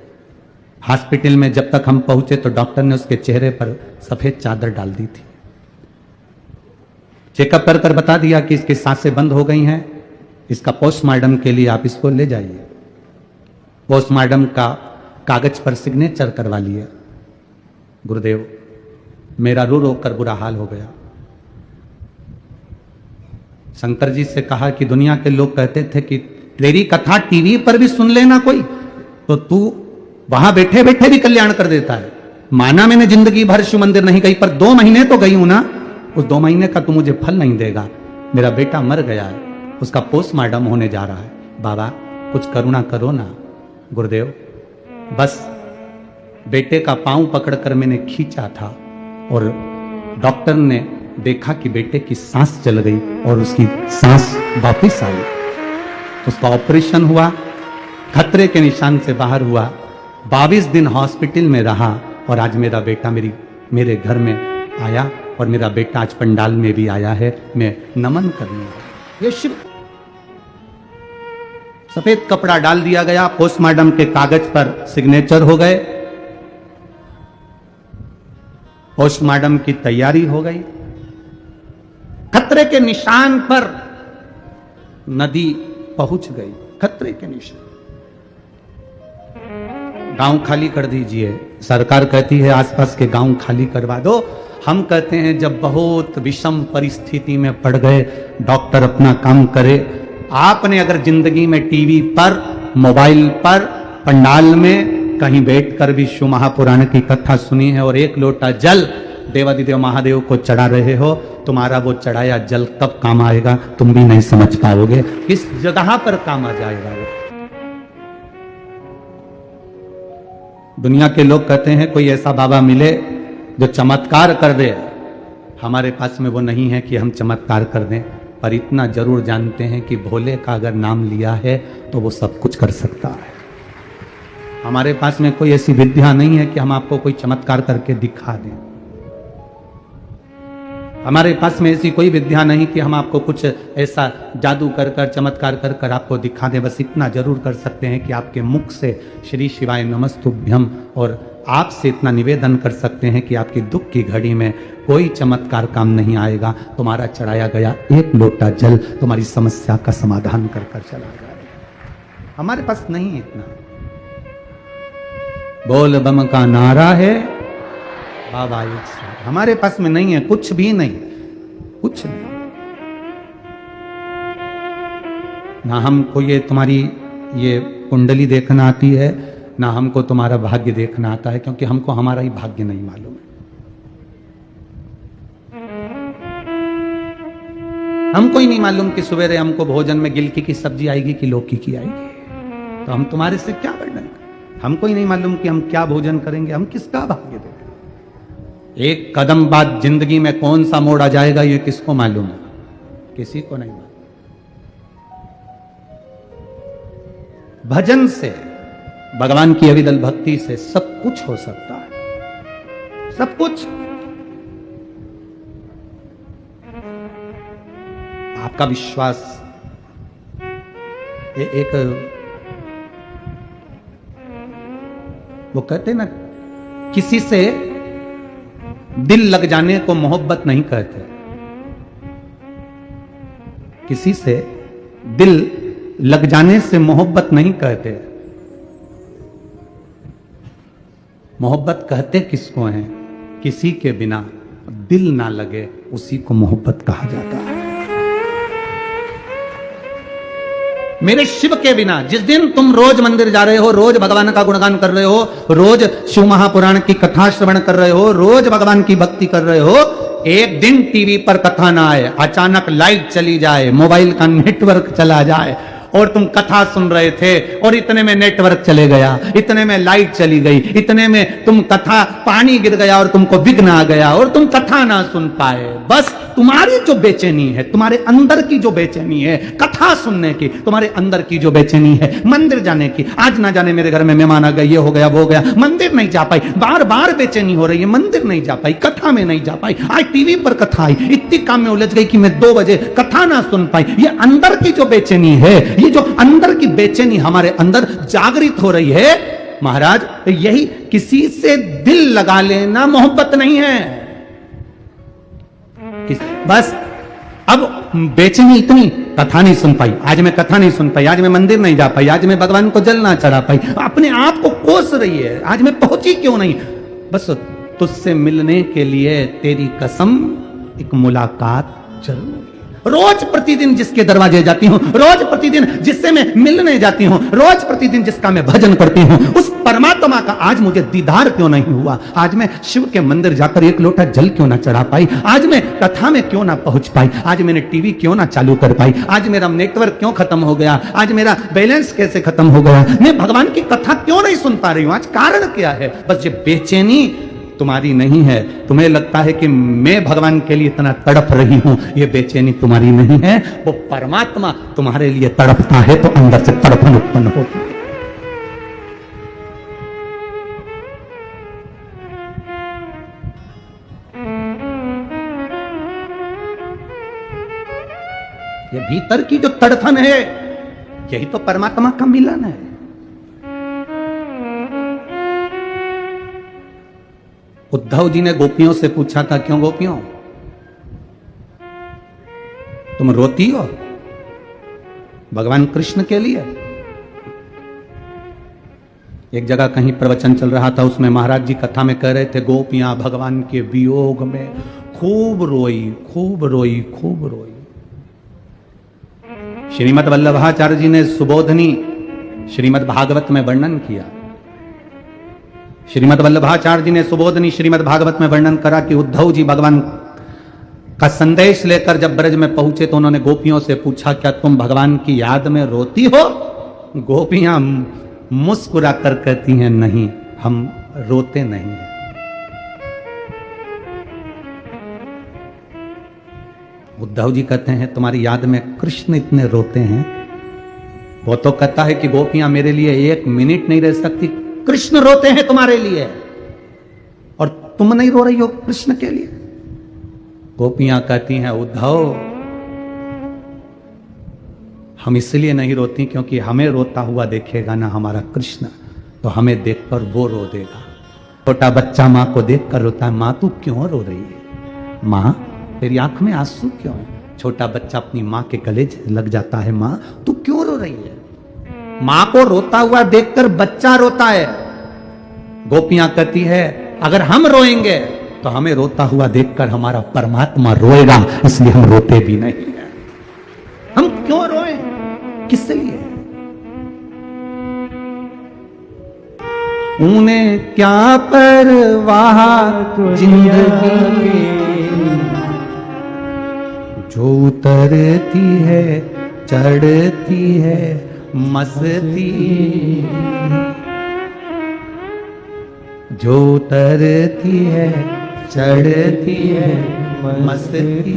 हॉस्पिटल में जब तक हम पहुंचे तो डॉक्टर ने उसके चेहरे पर सफेद चादर डाल दी थी। चेकअप कर कर बता दिया कि इसकी सांसें बंद हो गई हैं, इसका पोस्टमार्टम के लिए आप इसको ले जाइए। पोस्टमार्टम का कागज पर सिग्नेचर करवा लिया। गुरुदेव, मेरा रो रो कर बुरा हाल हो गया। शंकर जी से कहा कि दुनिया के लोग कहते थे कि तेरी कथा टीवी पर भी सुन लेना कोई, तो तू वहां बैठे बैठे भी कल्याण कर देता है। माना मैंने जिंदगी भर शिव मंदिर नहीं गई, पर 2 महीने तो गई हूं ना, उस 2 महीने का तू मुझे फल नहीं देगा। मेरा बेटा मर गया है, उसका पोस्टमार्टम होने जा रहा है, बाबा कुछ करुणा करो ना। गुरुदेव, बस बेटे का पांव पकड़कर मैंने खींचा था और डॉक्टर ने देखा कि बेटे की सांस चल गई और उसकी सांस वापस आई। उसका ऑपरेशन हुआ, खतरे के निशान से बाहर हुआ, 22 दिन हॉस्पिटल में रहा और आज मेरा बेटा मेरे घर में आया और मेरा बेटा आज पंडाल में भी आया है। मैं नमन करने आया। ये शिव। सफेद कपड़ा डाल दिया गया, पोस्टमार्टम के कागज पर सिग्नेचर हो गए, पोस्टमार्टम की तैयारी हो गई। खतरे के निशान पर नदी पहुंच गई, खतरे के निशान। गांव खाली कर दीजिए, सरकार कहती है आसपास के गांव खाली करवा दो। हम कहते हैं जब बहुत विषम परिस्थिति में पड़ गए, डॉक्टर अपना काम करे। आपने अगर जिंदगी में टीवी पर, मोबाइल पर, पंडाल में कहीं बैठकर भी शिव महापुराण की कथा सुनी है और 1 लोटा जल देवादिदेव महादेव को चढ़ा रहे हो, तुम्हारा वो चढ़ाया जल कब काम आएगा तुम भी नहीं समझ पाओगे, किस जगह पर काम आ जाएगा वो। दुनिया के लोग कहते हैं कोई ऐसा बाबा मिले जो चमत्कार कर दे। हमारे पास में वो नहीं है कि हम चमत्कार कर दें, पर इतना जरूर जानते हैं कि भोले का अगर नाम लिया है तो वो सब कुछ कर सकता है। हमारे पास में कोई ऐसी विद्या नहीं है कि हम आपको कोई चमत्कार करके दिखा दें। हमारे पास में ऐसी कोई विद्या नहीं कि हम आपको कुछ ऐसा जादू कर कर चमत्कार कर कर आपको दिखा दें। बस इतना जरूर कर सकते हैं कि आपके मुख से श्री शिवाय नमस्तुभ्यम और आपसे इतना निवेदन कर सकते हैं कि आपकी दुख की घड़ी में कोई चमत्कार काम नहीं आएगा। तुम्हारा चढ़ाया गया एक लोटा जल तुम्हारी समस्या का समाधान कर कर चला जाएगा। हमारे पास नहीं है इतना। बोल बम का नारा है बाबा एक साथ। हमारे पास में नहीं है, कुछ भी नहीं, कुछ नहीं। ना हमको ये तुम्हारी ये कुंडली देखना आती है, ना हमको तुम्हारा भाग्य देखना आता है, क्योंकि हमको हमारा ही भाग्य नहीं मालूम है। हमको ही नहीं मालूम कि सवेरे हमको भोजन में गिलकी की सब्जी आएगी कि लौकी की आएगी। तो हम तुम्हारे से क्या वर्णन करें? हमको ही नहीं मालूम कि हम क्या भोजन करेंगे, हम किसका भाग्य देंगे। एक कदम बाद जिंदगी में कौन सा मोड़ आ जाएगा ये किसको मालूम है? किसी को नहीं मालूम। भजन से, भगवान की अविरल भक्ति से सब कुछ हो सकता है, सब कुछ। आपका विश्वास एक वो कहते ना, किसी से दिल लग जाने को मोहब्बत नहीं कहते। किसी से दिल लग जाने से मोहब्बत नहीं कहते। मोहब्बत कहते किसको हैं? किसी के बिना दिल ना लगे उसी को मोहब्बत कहा जाता है। मेरे शिव के बिना, जिस दिन तुम रोज मंदिर जा रहे हो, रोज भगवान का गुणगान कर रहे हो, रोज शिव महापुराण की कथा श्रवण कर रहे हो, रोज भगवान की भक्ति कर रहे हो, एक दिन टीवी पर कथा ना आए, अचानक लाइट चली जाए, मोबाइल का नेटवर्क चला जाए और तुम कथा सुन रहे थे और इतने में नेटवर्क चले गया, इतने में लाइट चली गई, इतने में तुम कथा पानी गिर गया और तुमको विघ्न आ गया और तुम कथा ना सुन पाए। बस तुम्हारी जो बेचैनी है, तुम्हारे अंदर की जो बेचैनी है कथा सुनने की, तुम्हारे अंदर की जो बेचैनी है मंदिर जाने की, आज ना जाने मेरे घर में मेहमान आ गए, ये हो गया वो हो गया, मंदिर नहीं जा पाई, बार बार बेचैनी हो रही है, मंदिर नहीं जा पाई, कथा में नहीं जा पाई, आज टीवी पर कथा आई, इतनी काम में उलझ गई कि मैं 2 बजे कथा ना सुन पाई। ये अंदर की जो बेचैनी है, ये जो अंदर की बेचैनी हमारे अंदर जागृत हो रही है महाराज, यही किसी से दिल लगा लेना मोहब्बत नहीं है। बस अब बेचैनी इतनी, कथा नहीं सुन पाई, आज मैं कथा नहीं सुन पाई, आज मैं मंदिर नहीं जा पाई, आज मैं भगवान को जल ना चढ़ा पाई, अपने आप को कोस रही है, आज मैं पहुंची क्यों नहीं। बस तुझसे मिलने के लिए तेरी कसम एक मुलाकात जरूर। रोज प्रतिदिन जिसके दरवाजे जाती हूं, रोज प्रतिदिन जिससे मैं मिलने जाती हूं, रोज प्रतिदिन जिसका मैं भजन करती हूं, उस परमात्मा का आज मुझे दीदार क्यों नहीं हुआ? आज मैं शिव के मंदिर जाकर एक लोटा जल क्यों ना चढ़ा पाई? आज मैं कथा में क्यों ना पहुंच पाई? आज मैंने टीवी क्यों ना चालू कर पाई? आज मेरा नेटवर्क क्यों खत्म हो गया? आज मेरा बैलेंस कैसे खत्म हो गया? मैं भगवान की कथा क्यों नहीं सुन पा रही हूं? आज कारण क्या है? बस ये बेचैनी तुम्हारी नहीं है। तुम्हें लगता है कि मैं भगवान के लिए इतना तड़प रही हूं, ये बेचैनी तुम्हारी नहीं है, वो परमात्मा तुम्हारे लिए तड़पता है तो अंदर से तड़पन उत्पन्न होती है। ये भीतर की जो तड़फन है, यही तो परमात्मा का मिलन है। उद्धव जी ने गोपियों से पूछा था, क्यों गोपियों तुम रोती हो भगवान कृष्ण के लिए? एक जगह कहीं प्रवचन चल रहा था, उसमें महाराज जी कथा में कह रहे थे, गोपियां भगवान के वियोग में खूब रोई, खूब रोई, खूब रोई। श्रीमद् वल्लभाचार्य जी ने सुबोधनी श्रीमद् भागवत में वर्णन किया। श्रीमद् वल्लभाचार्य जी ने सुबोधनी श्रीमद् भागवत में वर्णन करा कि उद्धव जी भगवान का संदेश लेकर जब ब्रज में पहुंचे तो उन्होंने गोपियों से पूछा, क्या तुम भगवान की याद में रोती हो? गोपियां मुस्कुरा कर कहती हैं, नहीं, हम रोते नहीं हैं। उद्धव जी कहते हैं, तुम्हारी याद में कृष्ण इतने रोते हैं। वो तो कहता है कि गोपियां मेरे लिए 1 मिनट नहीं रह सकती, कृष्ण रोते हैं तुम्हारे लिए और तुम नहीं रो रही हो कृष्ण के लिए। गोपियां कहती हैं उद्धव, हम इसलिए नहीं रोती क्योंकि हमें रोता हुआ देखेगा ना हमारा कृष्ण, तो हमें देखकर वो रो देगा। छोटा बच्चा माँ को देखकर रोता है, माँ तू क्यों रो रही है, माँ तेरी आंख में आंसू क्यों है। छोटा बच्चा अपनी माँ के गले लग जाता है, माँ तू क्यों रो रही है। माँ को रोता हुआ देखकर बच्चा रोता है। गोपियां कहती है अगर हम रोएंगे तो हमें रोता हुआ देखकर हमारा परमात्मा रोएगा, इसलिए हम रोते भी नहीं है। हम क्यों रोए, किस लिए। उन्हें क्या परवाह जिंदगी जो उतरती है चढ़ती है मस्ती, जो उतरती है चढ़ती है मस्ती।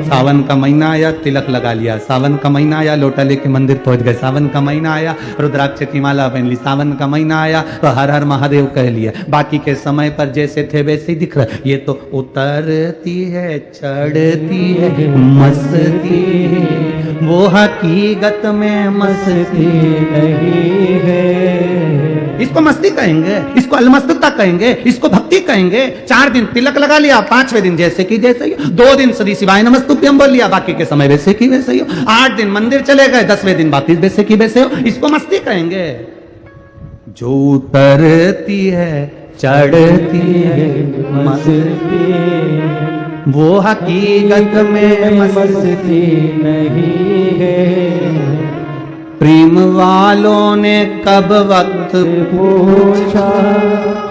सावन का महीना आया, तिलक लगा लिया। सावन का महीना आया, लोटा लेके मंदिर पहुंच गए। सावन का महीना आया, रुद्राक्ष की माला पहन ली। सावन का महीना आया तो हर हर महादेव कह लिया। बाकी के समय पर जैसे थे वैसे ही दिख रहा। ये तो उतरती है चढ़ती है मस्ती, वो हकीकत में मस्ती नहीं है। इसको मस्ती कहेंगे, इसको अलमस्तता कहेंगे, इसको भक्ति कहेंगे। 4 दिन तिलक लगा लिया, 5वें दिन जैसे कि जैसे ही। 2 दिन श्री शिवाय नमस्तुभ्यम बोल लिया, बाकी के समय वैसे की वैसे ही। 8 दिन मंदिर चले गए, 10वें दिन वापिस वैसे की वैसे हो। इसको मस्ती कहेंगे। जो उतरती है चढ़ती है मस्ती, वो हकीकत में मस्ती नहीं है। प्रेम वालों ने कब वक्त पूछा,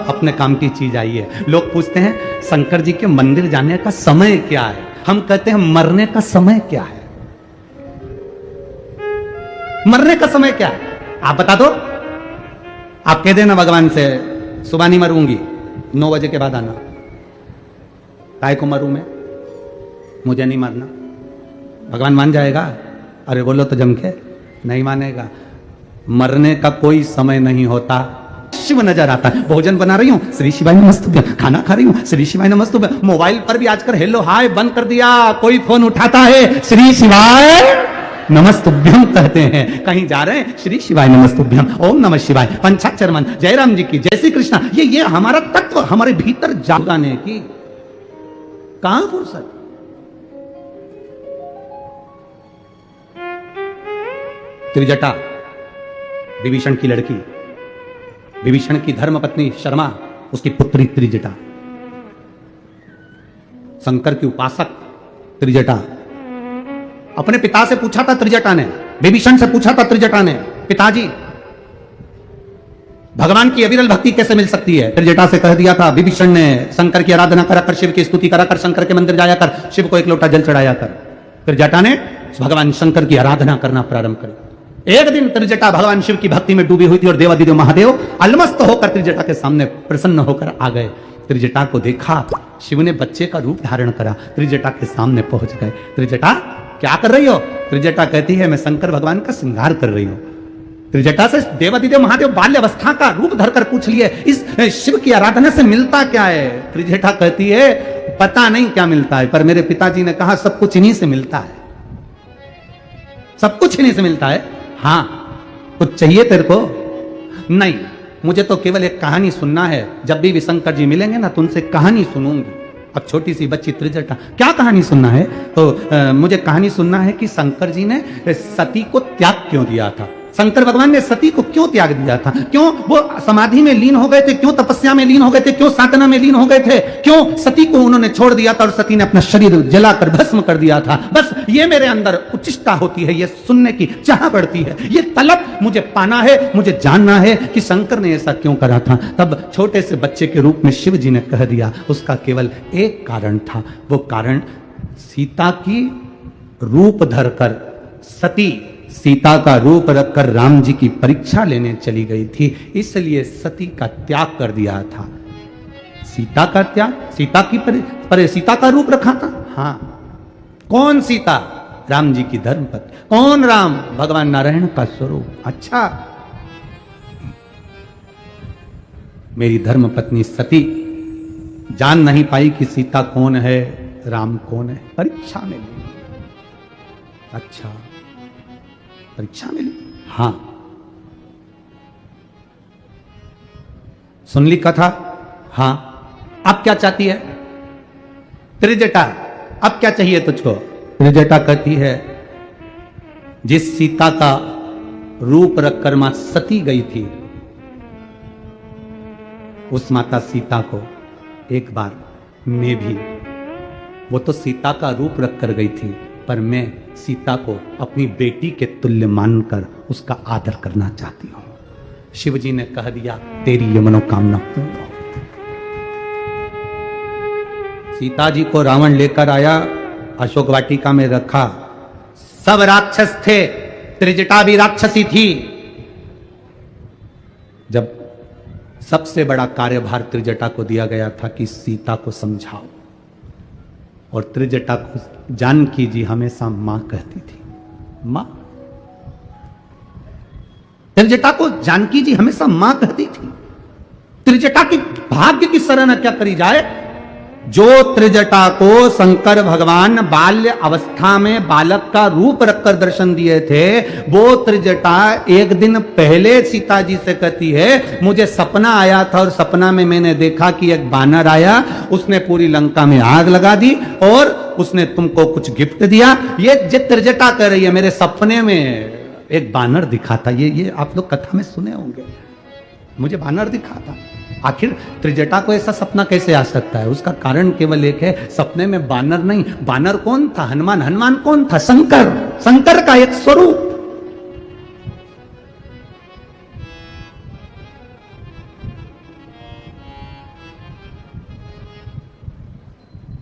अपने काम की चीज आई है। लोग पूछते हैं शंकर जी के मंदिर जाने का समय क्या है, हम कहते हैं मरने का समय क्या है। मरने का समय क्या है आप बता दो। आप कह देना भगवान से सुबह नहीं मरूंगी, 9 बजे के बाद आना। काय को मरूं मैं, मुझे नहीं मरना। भगवान मान जाएगा? अरे बोलो तो जम के, नहीं मानेगा। मरने का कोई समय नहीं होता। शिव नजर आता है, भोजन बना रही हूं श्री शिवाय नमस्तुभ्यम, खाना खा रही हूं श्री शिवाय नमस्तुभ्यम। मोबाइल पर भी आजकल हेलो हाय बंद कर दिया, कोई फोन उठाता है श्री शिवाय नमस्तुभ्यम कहते हैं। कहीं जा रहे हैं श्री शिवाय नमस्तुभ्यम, ओम नमः शिवाय, पंचाक्षर मंत्र, जय राम जी की, जय श्री कृष्ण। ये हमारा तत्व हमारे भीतर जागाने की कहां फुर्सत। त्रिजटा विभीषण की लड़की, विभीषण की धर्मपत्नी शर्मा, उसकी पुत्री त्रिजटा, शंकर की उपासक त्रिजटा। अपने पिता से पूछा था त्रिजटा ने, विभीषण से पूछा था त्रिजटा ने, पिताजी भगवान की अविरल भक्ति कैसे मिल सकती है। त्रिजटा से कह दिया था विभीषण ने, शंकर की आराधना करा कर, शिव की स्तुति करा कर, शंकर के मंदिर जाया कर, शिव को 1 लोटा जल चढ़ाया कर। त्रिजटा ने भगवान शंकर की आराधना करना प्रारंभ कर। एक दिन त्रिजटा भगवान शिव की भक्ति में डूबी हुई थी और देवादिदेव महादेव अलमस्त होकर त्रिजटा के सामने प्रसन्न होकर आ गए। त्रिजटा को देखा, शिव ने बच्चे का रूप धारण करा, त्रिजटा के सामने पहुंच गए। त्रिजटा क्या कर रही हो? त्रिजटा कहती है मैं शंकर भगवान का श्रृंगार कर रही हूं। त्रिजटा से देवादिदेव महादेव बाल्य अवस्था का रूप धरकर पूछ लिए इस शिव की आराधना से मिलता क्या है। त्रिजटा कहती है पता नहीं क्या मिलता है, पर मेरे पिताजी ने कहा सब कुछ इन्हीं से मिलता है, सब कुछ इन्हीं से मिलता है। हाँ कुछ चाहिए तेरे को? नहीं, मुझे तो केवल एक कहानी सुनना है। जब भी शंकर जी मिलेंगे ना तो उनसे कहानी सुनूंगी। अब छोटी सी बच्ची त्रिजटा क्या कहानी सुनना है? तो मुझे कहानी सुनना है कि शंकर जी ने सती को त्याग क्यों दिया था, शंकर भगवान ने सती को क्यों त्याग दिया था, क्यों वो समाधि में लीन हो गए थे, क्यों तपस्या में लीन हो गए थे, क्यों साधना में लीन हो गए थे, क्यों सती को उन्होंने छोड़ दिया था और सती ने अपना शरीर जलाकर भस्म कर दिया था। बस ये मेरे अंदर उच्चिष्टा होती है, ये सुनने की चाह बढ़ती है, ये तलब मुझे पाना है, मुझे जानना है कि शंकर ने ऐसा क्यों करा था। तब छोटे से बच्चे के रूप में शिव जी ने कह दिया। उसका केवल एक कारण था, वो कारण सीता की रूप धरकर सती सीता का रूप रखकर राम जी की परीक्षा लेने चली गई थी, इसलिए सती का त्याग कर दिया था। सीता का त्याग, सीता की सीता का रूप रखा था। हाँ, कौन सीता? राम जी की धर्मपत्नी। कौन राम? भगवान नारायण का स्वरूप। अच्छा, मेरी धर्मपत्नी सती जान नहीं पाई कि सीता कौन है, राम कौन है? परीक्षा में ली। अच्छा, परीक्षा में ली? हाँ। सुन ली कथा? हाँ। अब क्या चाहती है त्रिजटा? अब क्या चाहिए तुझको? त्रिजटा कहती है, जिस सीता का रूप रखकर मां सती गई थी, उस माता सीता को एक बार मैं भी, वो तो सीता का रूप रखकर गई थी, पर मैं सीता को अपनी बेटी के तुल्य मानकर उसका आदर करना चाहती हूं। शिव जी ने कह दिया, तेरी ये मनोकामना पूर्ण हो। सीता जी को रावण लेकर आया, अशोक वाटिका में रखा। सब राक्षस थे, त्रिजटा भी राक्षसी थी। जब सबसे बड़ा कार्यभार त्रिजटा को दिया गया था कि सीता को समझाओ, और त्रिजटा को जानकी जी हमेशा मां कहती थी। मां, त्रिजटा को जानकी जी हमेशा मां कहती थी। त्रिजटा की भाग्य की सराहना क्या करी जाए, जो त्रिजटा को शंकर भगवान बाल्य अवस्था में बालक का रूप रखकर दर्शन दिए थे, वो त्रिजटा एक दिन पहले सीता जी से कहती है, मुझे सपना आया था और सपना में मैंने देखा कि एक बानर आया, उसने पूरी लंका में आग लगा दी और उसने तुमको कुछ गिफ्ट दिया। ये त्रिजटा कह रही है, मेरे सपने में एक बानर दिखा था। ये आप लोग कथा में सुने होंगे, मुझे बानर दिखा था। आखिर त्रिजटा को ऐसा सपना कैसे आ सकता है? उसका कारण केवल एक है, सपने में बानर नहीं। बानर कौन था? हनुमान। हनुमान कौन था? शंकर। शंकर का एक स्वरूप।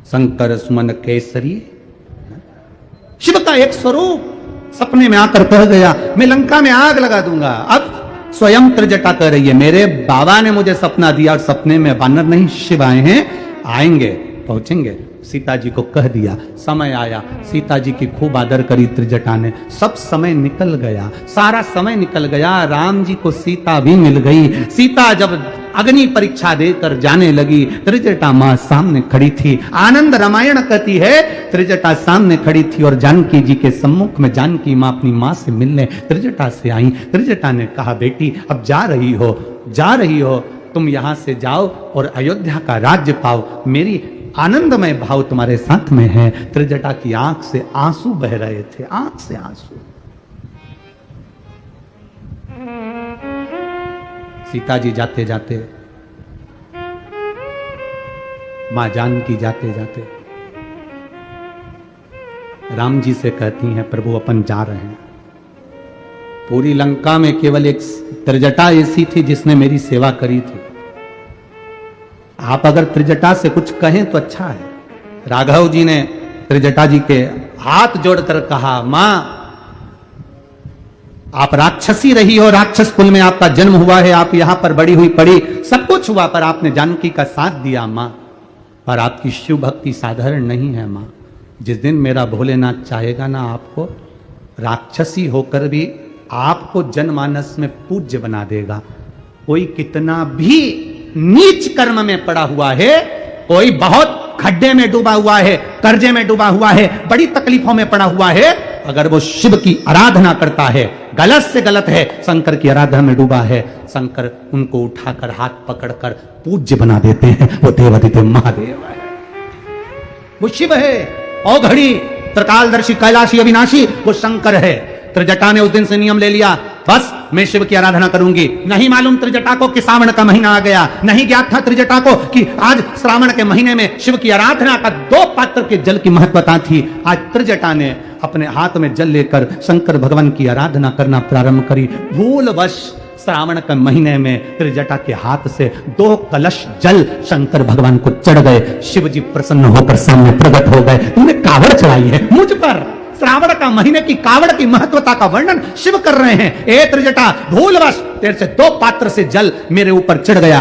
शंकर सुमन केसरी, शिव का एक स्वरूप सपने में आकर कह गया, मैं लंका में आग लगा दूंगा। अब स्वयं त्रिजटा कह रही है, मेरे बाबा ने मुझे सपना दिया और सपने में बानर नहीं शिव आए हैं, आएंगे, पहुंचेंगे। सीता जी को कह दिया, समय आया। सीता जी की खूब आदर करी त्रिजटा ने। सब समय निकल गया, सारा समय निकल गया। राम जी को सीता भी मिल गई। सीता जब अग्नि परीक्षा देकर जाने लगी, त्रिजटा मां सामने खड़ी थी। आनंद रामायण कहती है, त्रिजटा सामने खड़ी थी और जानकी जी के सम्मुख में जानकी मां अपनी मां से मिलने त्रिजटा से आई। त्रिजटा ने कहा, बेटी अब जा रही हो, तुम यहां से जाओ और अयोध्या का राज्य पाओ। मेरी आनंदमय भाव तुम्हारे साथ में है। त्रिजटा की आंख से आंसू बह रहे थे, आंख से आंसू। सीता जी जाते जाते, मां जानकी जाते जाते राम जी से कहती हैं, प्रभु अपन जा रहे हैं। पूरी लंका में केवल एक त्रिजटा ऐसी थी जिसने मेरी सेवा करी थी। आप अगर त्रिजटा से कुछ कहें तो अच्छा है। राघव जी ने त्रिजटा जी के हाथ जोड़कर कहा, मां आप राक्षसी रही हो, राक्षस कुल में आपका जन्म हुआ है, आप यहां पर बड़ी हुई पड़ी, सब कुछ हुआ, पर आपने जानकी का साथ दिया मां। पर आपकी शिव भक्ति साधारण नहीं है मां। जिस दिन मेरा भोलेनाथ चाहेगा ना, आपको राक्षसी होकर भी आपको जनमानस में पूज्य बना देगा। कोई कितना भी नीच कर्म में पड़ा हुआ है, कोई बहुत खड्डे में डूबा हुआ है, कर्जे में डूबा हुआ है, बड़ी तकलीफों में पड़ा हुआ है, अगर वो शिव की आराधना करता है, गलत से गलत है, शंकर की आराधना में डूबा है, शंकर उनको उठाकर हाथ पकड़कर पूज्य बना देते हैं। वो देवादिदेव महादेव है, वो शिव है। औघड़ी त्रिकालदर्शी कैलाशी अविनाशी वो शंकर है। त्रिजटा ने उस दिन से नियम ले लिया, बस मैं शिव की आराधना करूंगी। नहीं मालूम त्रिजटा को कि श्रावण का महीना आ गया, नहीं ज्ञात था त्रिजटा को कि आज श्रावण के महीने में शिव की आराधना का 2 पात्र के जल की महत्वता थी। आज त्रिजटा ने अपने हाथ में जल लेकर शंकर भगवान की आराधना करना प्रारंभ करी। भूलवश श्रावण के महीने में त्रिजटा के हाथ से 2 कलश जल शंकर भगवान को चढ़ गए। शिव जी प्रसन्न होकर सामने प्रकट हो गए, तुमने कावड़ चढ़ाई है मुझ पर। श्रावण का महीने की कावड़ की महत्वता का वर्णन शिव कर रहे हैं। ए त्रिजटा, भूलवश तेरे से 2 पात्र से जल मेरे ऊपर चढ़ गया।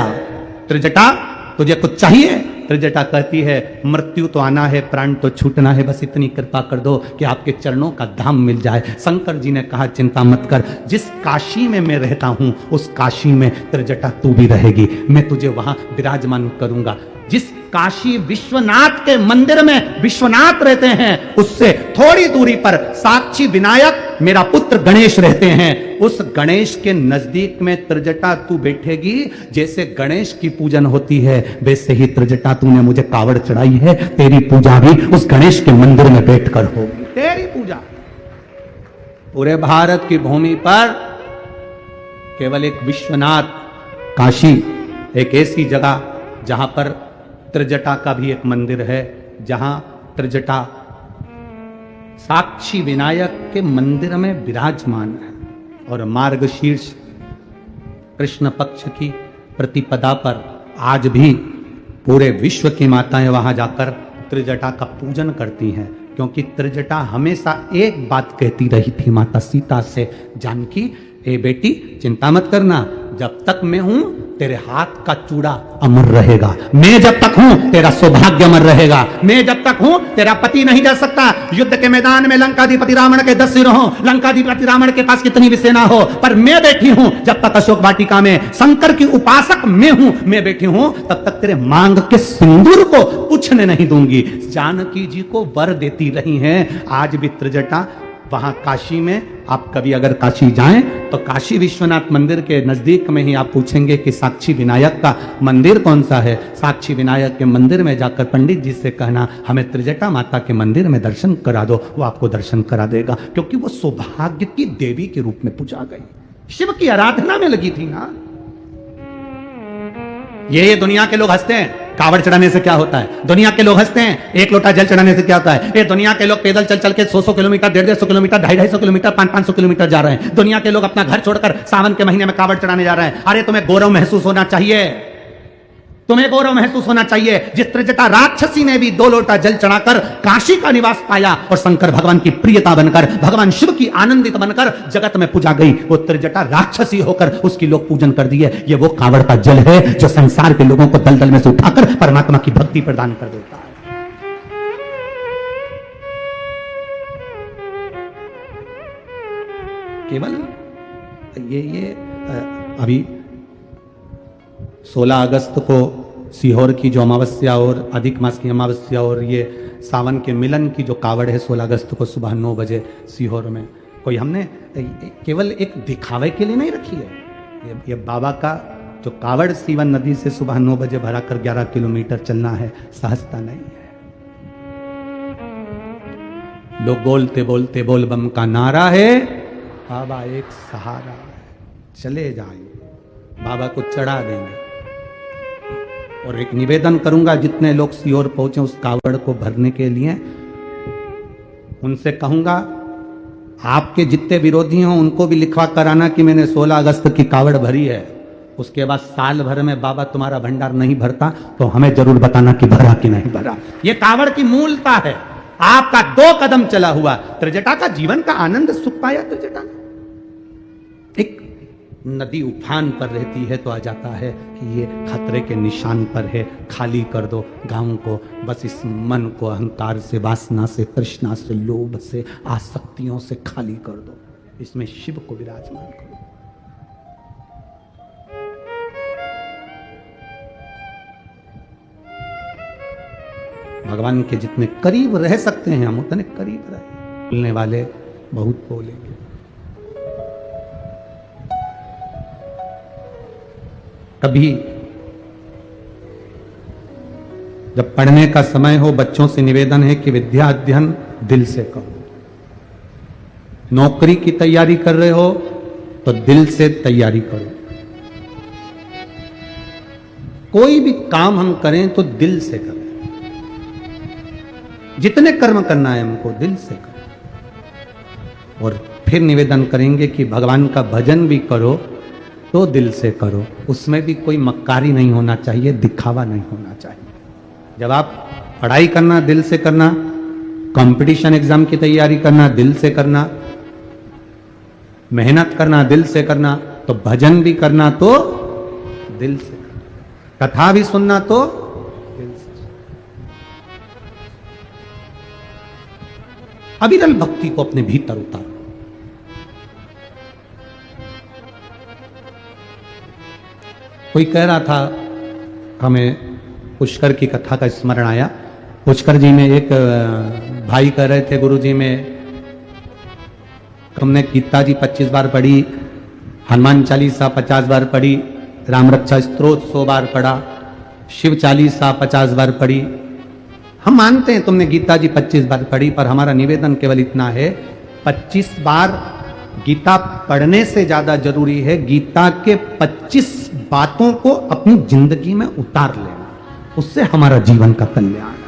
त्रिजटा तुझे कुछ चाहिए? त्रिजटा कहती है, मृत्यु तो आना है, प्राण तो छूटना है, बस इतनी कृपा कर दो कि आपके चरणों का धाम मिल जाए। शंकर जी ने कहा, चिंता मत कर, जिस काशी में मैं रहता हूं उस काशी में त्रिजटा तू भी रहेगी, मैं तुझे वहां विराजमान करूंगा। जिस काशी विश्वनाथ के मंदिर में विश्वनाथ रहते हैं, उससे थोड़ी दूरी पर साक्षी विनायक मेरा पुत्र गणेश रहते हैं। उस गणेश के नजदीक में त्रिजटा तू बैठेगी, जैसे गणेश की पूजन होती है वैसे ही त्रिजटा तूने मुझे कावड़ चढ़ाई है, तेरी पूजा भी उस गणेश के मंदिर में बैठकर होगी। तेरी पूजा पूरे भारत की भूमि पर केवल एक विश्वनाथ काशी, एक ऐसी जगह जहां पर त्रिजटा का भी एक मंदिर है, जहां त्रिजटा साक्षी विनायक के मंदिर में विराजमान है। और मार्गशीर्ष कृष्ण पक्ष की प्रतिपदा पर आज भी पूरे विश्व की माताएं वहां जाकर त्रिजटा का पूजन करती हैं, क्योंकि त्रिजटा हमेशा एक बात कहती रही थी माता सीता से, जानकी ए बेटी चिंता मत करना, जब तक मैं हूं तेरे हाथ का चूड़ा अमर रहेगा, मैं जब तक हूं तेरा सौभाग्य अमर रहेगा, मैं जब तक हूं तेरा पति नहीं जा सकता। युद्ध के मैदान में लंकाधिपति रावण के 10 सिर हो, लंकाधिपति रावण के पास कितनी भी सेना हो, पर मैं बैठी हूं जब तक अशोक वाटिका में, शंकर की उपासक मैं हूं, मैं बैठी हूं तब तक तेरे मांग के सिंदूर को पूछने नहीं दूंगी। जानकी जी को वर देती रही हैं। आज भी त्रिजटा वहां काशी में, आप कभी अगर काशी जाएं तो काशी विश्वनाथ मंदिर के नजदीक में ही आप पूछेंगे कि साक्षी विनायक का मंदिर कौन सा है। साक्षी विनायक के मंदिर में जाकर पंडित जी से कहना हमें त्रिजटा माता के मंदिर में दर्शन करा दो, वो आपको दर्शन करा देगा, क्योंकि वो सौभाग्य की देवी के रूप में पूजा गई, शिव की आराधना में लगी थी ना। ये दुनिया के लोग हंसते हैं कावड़ चढ़ाने से क्या होता है, दुनिया के लोग हंसते हैं एक लोटा जल चढ़ाने से क्या होता है। ये दुनिया के लोग पैदल चल चल के 100 किलोमीटर, 150 किलोमीटर, 250 किलोमीटर, 500 किलोमीटर जा रहे हैं। दुनिया के लोग अपना घर छोड़कर सावन के महीने में कावड़ चढ़ाने जा रहे हैं। अरे तुम्हें गौरव महसूस होना चाहिए, तुम्हें गौरव महसूस होना चाहिए। जिस त्रिजटा राक्षसी ने भी 2 लोटा जल चढ़ाकर काशी का निवास पाया और शंकर भगवान की प्रियता बनकर, भगवान शिव की आनंदित बनकर जगत में पूजा गई, वो त्रिजटा राक्षसी होकर उसकी लोग पूजन कर दिए। ये वो कावड़ का जल है जो संसार के लोगों को दलदल में से उठाकर परमात्मा की भक्ति प्रदान कर देता है। केवल ये अभी 16 अगस्त को सीहोर की जो अमावस्या और अधिक मास की अमावस्या और ये सावन के मिलन की जो कावड़ है 16 अगस्त को सुबह 9 बजे सीहोर में, कोई हमने केवल एक दिखावे के लिए नहीं रखी है। ये बाबा का जो कावड़ सीवन नदी से सुबह 9 बजे भरा कर 11 किलोमीटर चलना है, सहजता नहीं है। लोग बोलते बोलते बोल बम का नारा है, बाबा एक सहारा है, चले जाएंगे, बाबा को चढ़ा देंगे। और एक निवेदन करूंगा, जितने लोग सीहोर पहुंचे उस कावड़ को भरने के लिए, उनसे कहूंगा आपके जितने विरोधी हों उनको भी लिखवा कराना कि मैंने 16 अगस्त की कावड़ भरी है। उसके बाद साल भर में बाबा तुम्हारा भंडार नहीं भरता तो हमें जरूर बताना कि भरा कि नहीं भरा। यह कावड़ की मूलता है। आपका 2 कदम चला हुआ त्रिजटा का जीवन का आनंद सुख पाया। त्रिजटा एक नदी उफान पर रहती है तो आ जाता है कि ये खतरे के निशान पर है, खाली कर दो गांव को। बस इस मन को अहंकार से, वासना से, तृष्णा से, लोभ से, आसक्तियों से खाली कर दो, इसमें शिव को विराजमान करो। भगवान के जितने करीब रह सकते हैं हम उतने करीब रहे। बोलने वाले बहुत बोलेंगे। कभी जब पढ़ने का समय हो, बच्चों से निवेदन है कि विद्या अध्ययन दिल से करो। नौकरी की तैयारी कर रहे हो तो दिल से तैयारी करो। कोई भी काम हम करें तो दिल से करें। जितने कर्म करना है हमको दिल से करो। और फिर निवेदन करेंगे कि भगवान का भजन भी करो तो दिल से करो। उसमें भी कोई मक्कारी नहीं होना चाहिए, दिखावा नहीं होना चाहिए। जब आप पढ़ाई करना दिल से करना, कंपटीशन एग्जाम की तैयारी करना दिल से करना, मेहनत करना दिल से करना, तो भजन भी करना तो दिल से करना, कथा भी सुनना तो दिल से। अविरल भक्ति को अपने भीतर उतारो। कोई कह रहा था हमें पुष्कर की कथा का स्मरण आया। पुष्कर जी में एक भाई कह रहे थे, गुरु जी में तुमने गीता जी 25 बार पढ़ी, हनुमान चालीसा 50 बार पढ़ी, राम रक्षा स्तोत्र 100 बार पढ़ा, शिव चालीसा 50 बार पढ़ी। हम मानते हैं तुमने गीता जी 25 बार पढ़ी, पर हमारा निवेदन केवल इतना है, 25 बार गीता पढ़ने से ज्यादा जरूरी है गीता के 25 बातों को अपनी जिंदगी में उतार लेना, उससे हमारा जीवन का कल्याण है।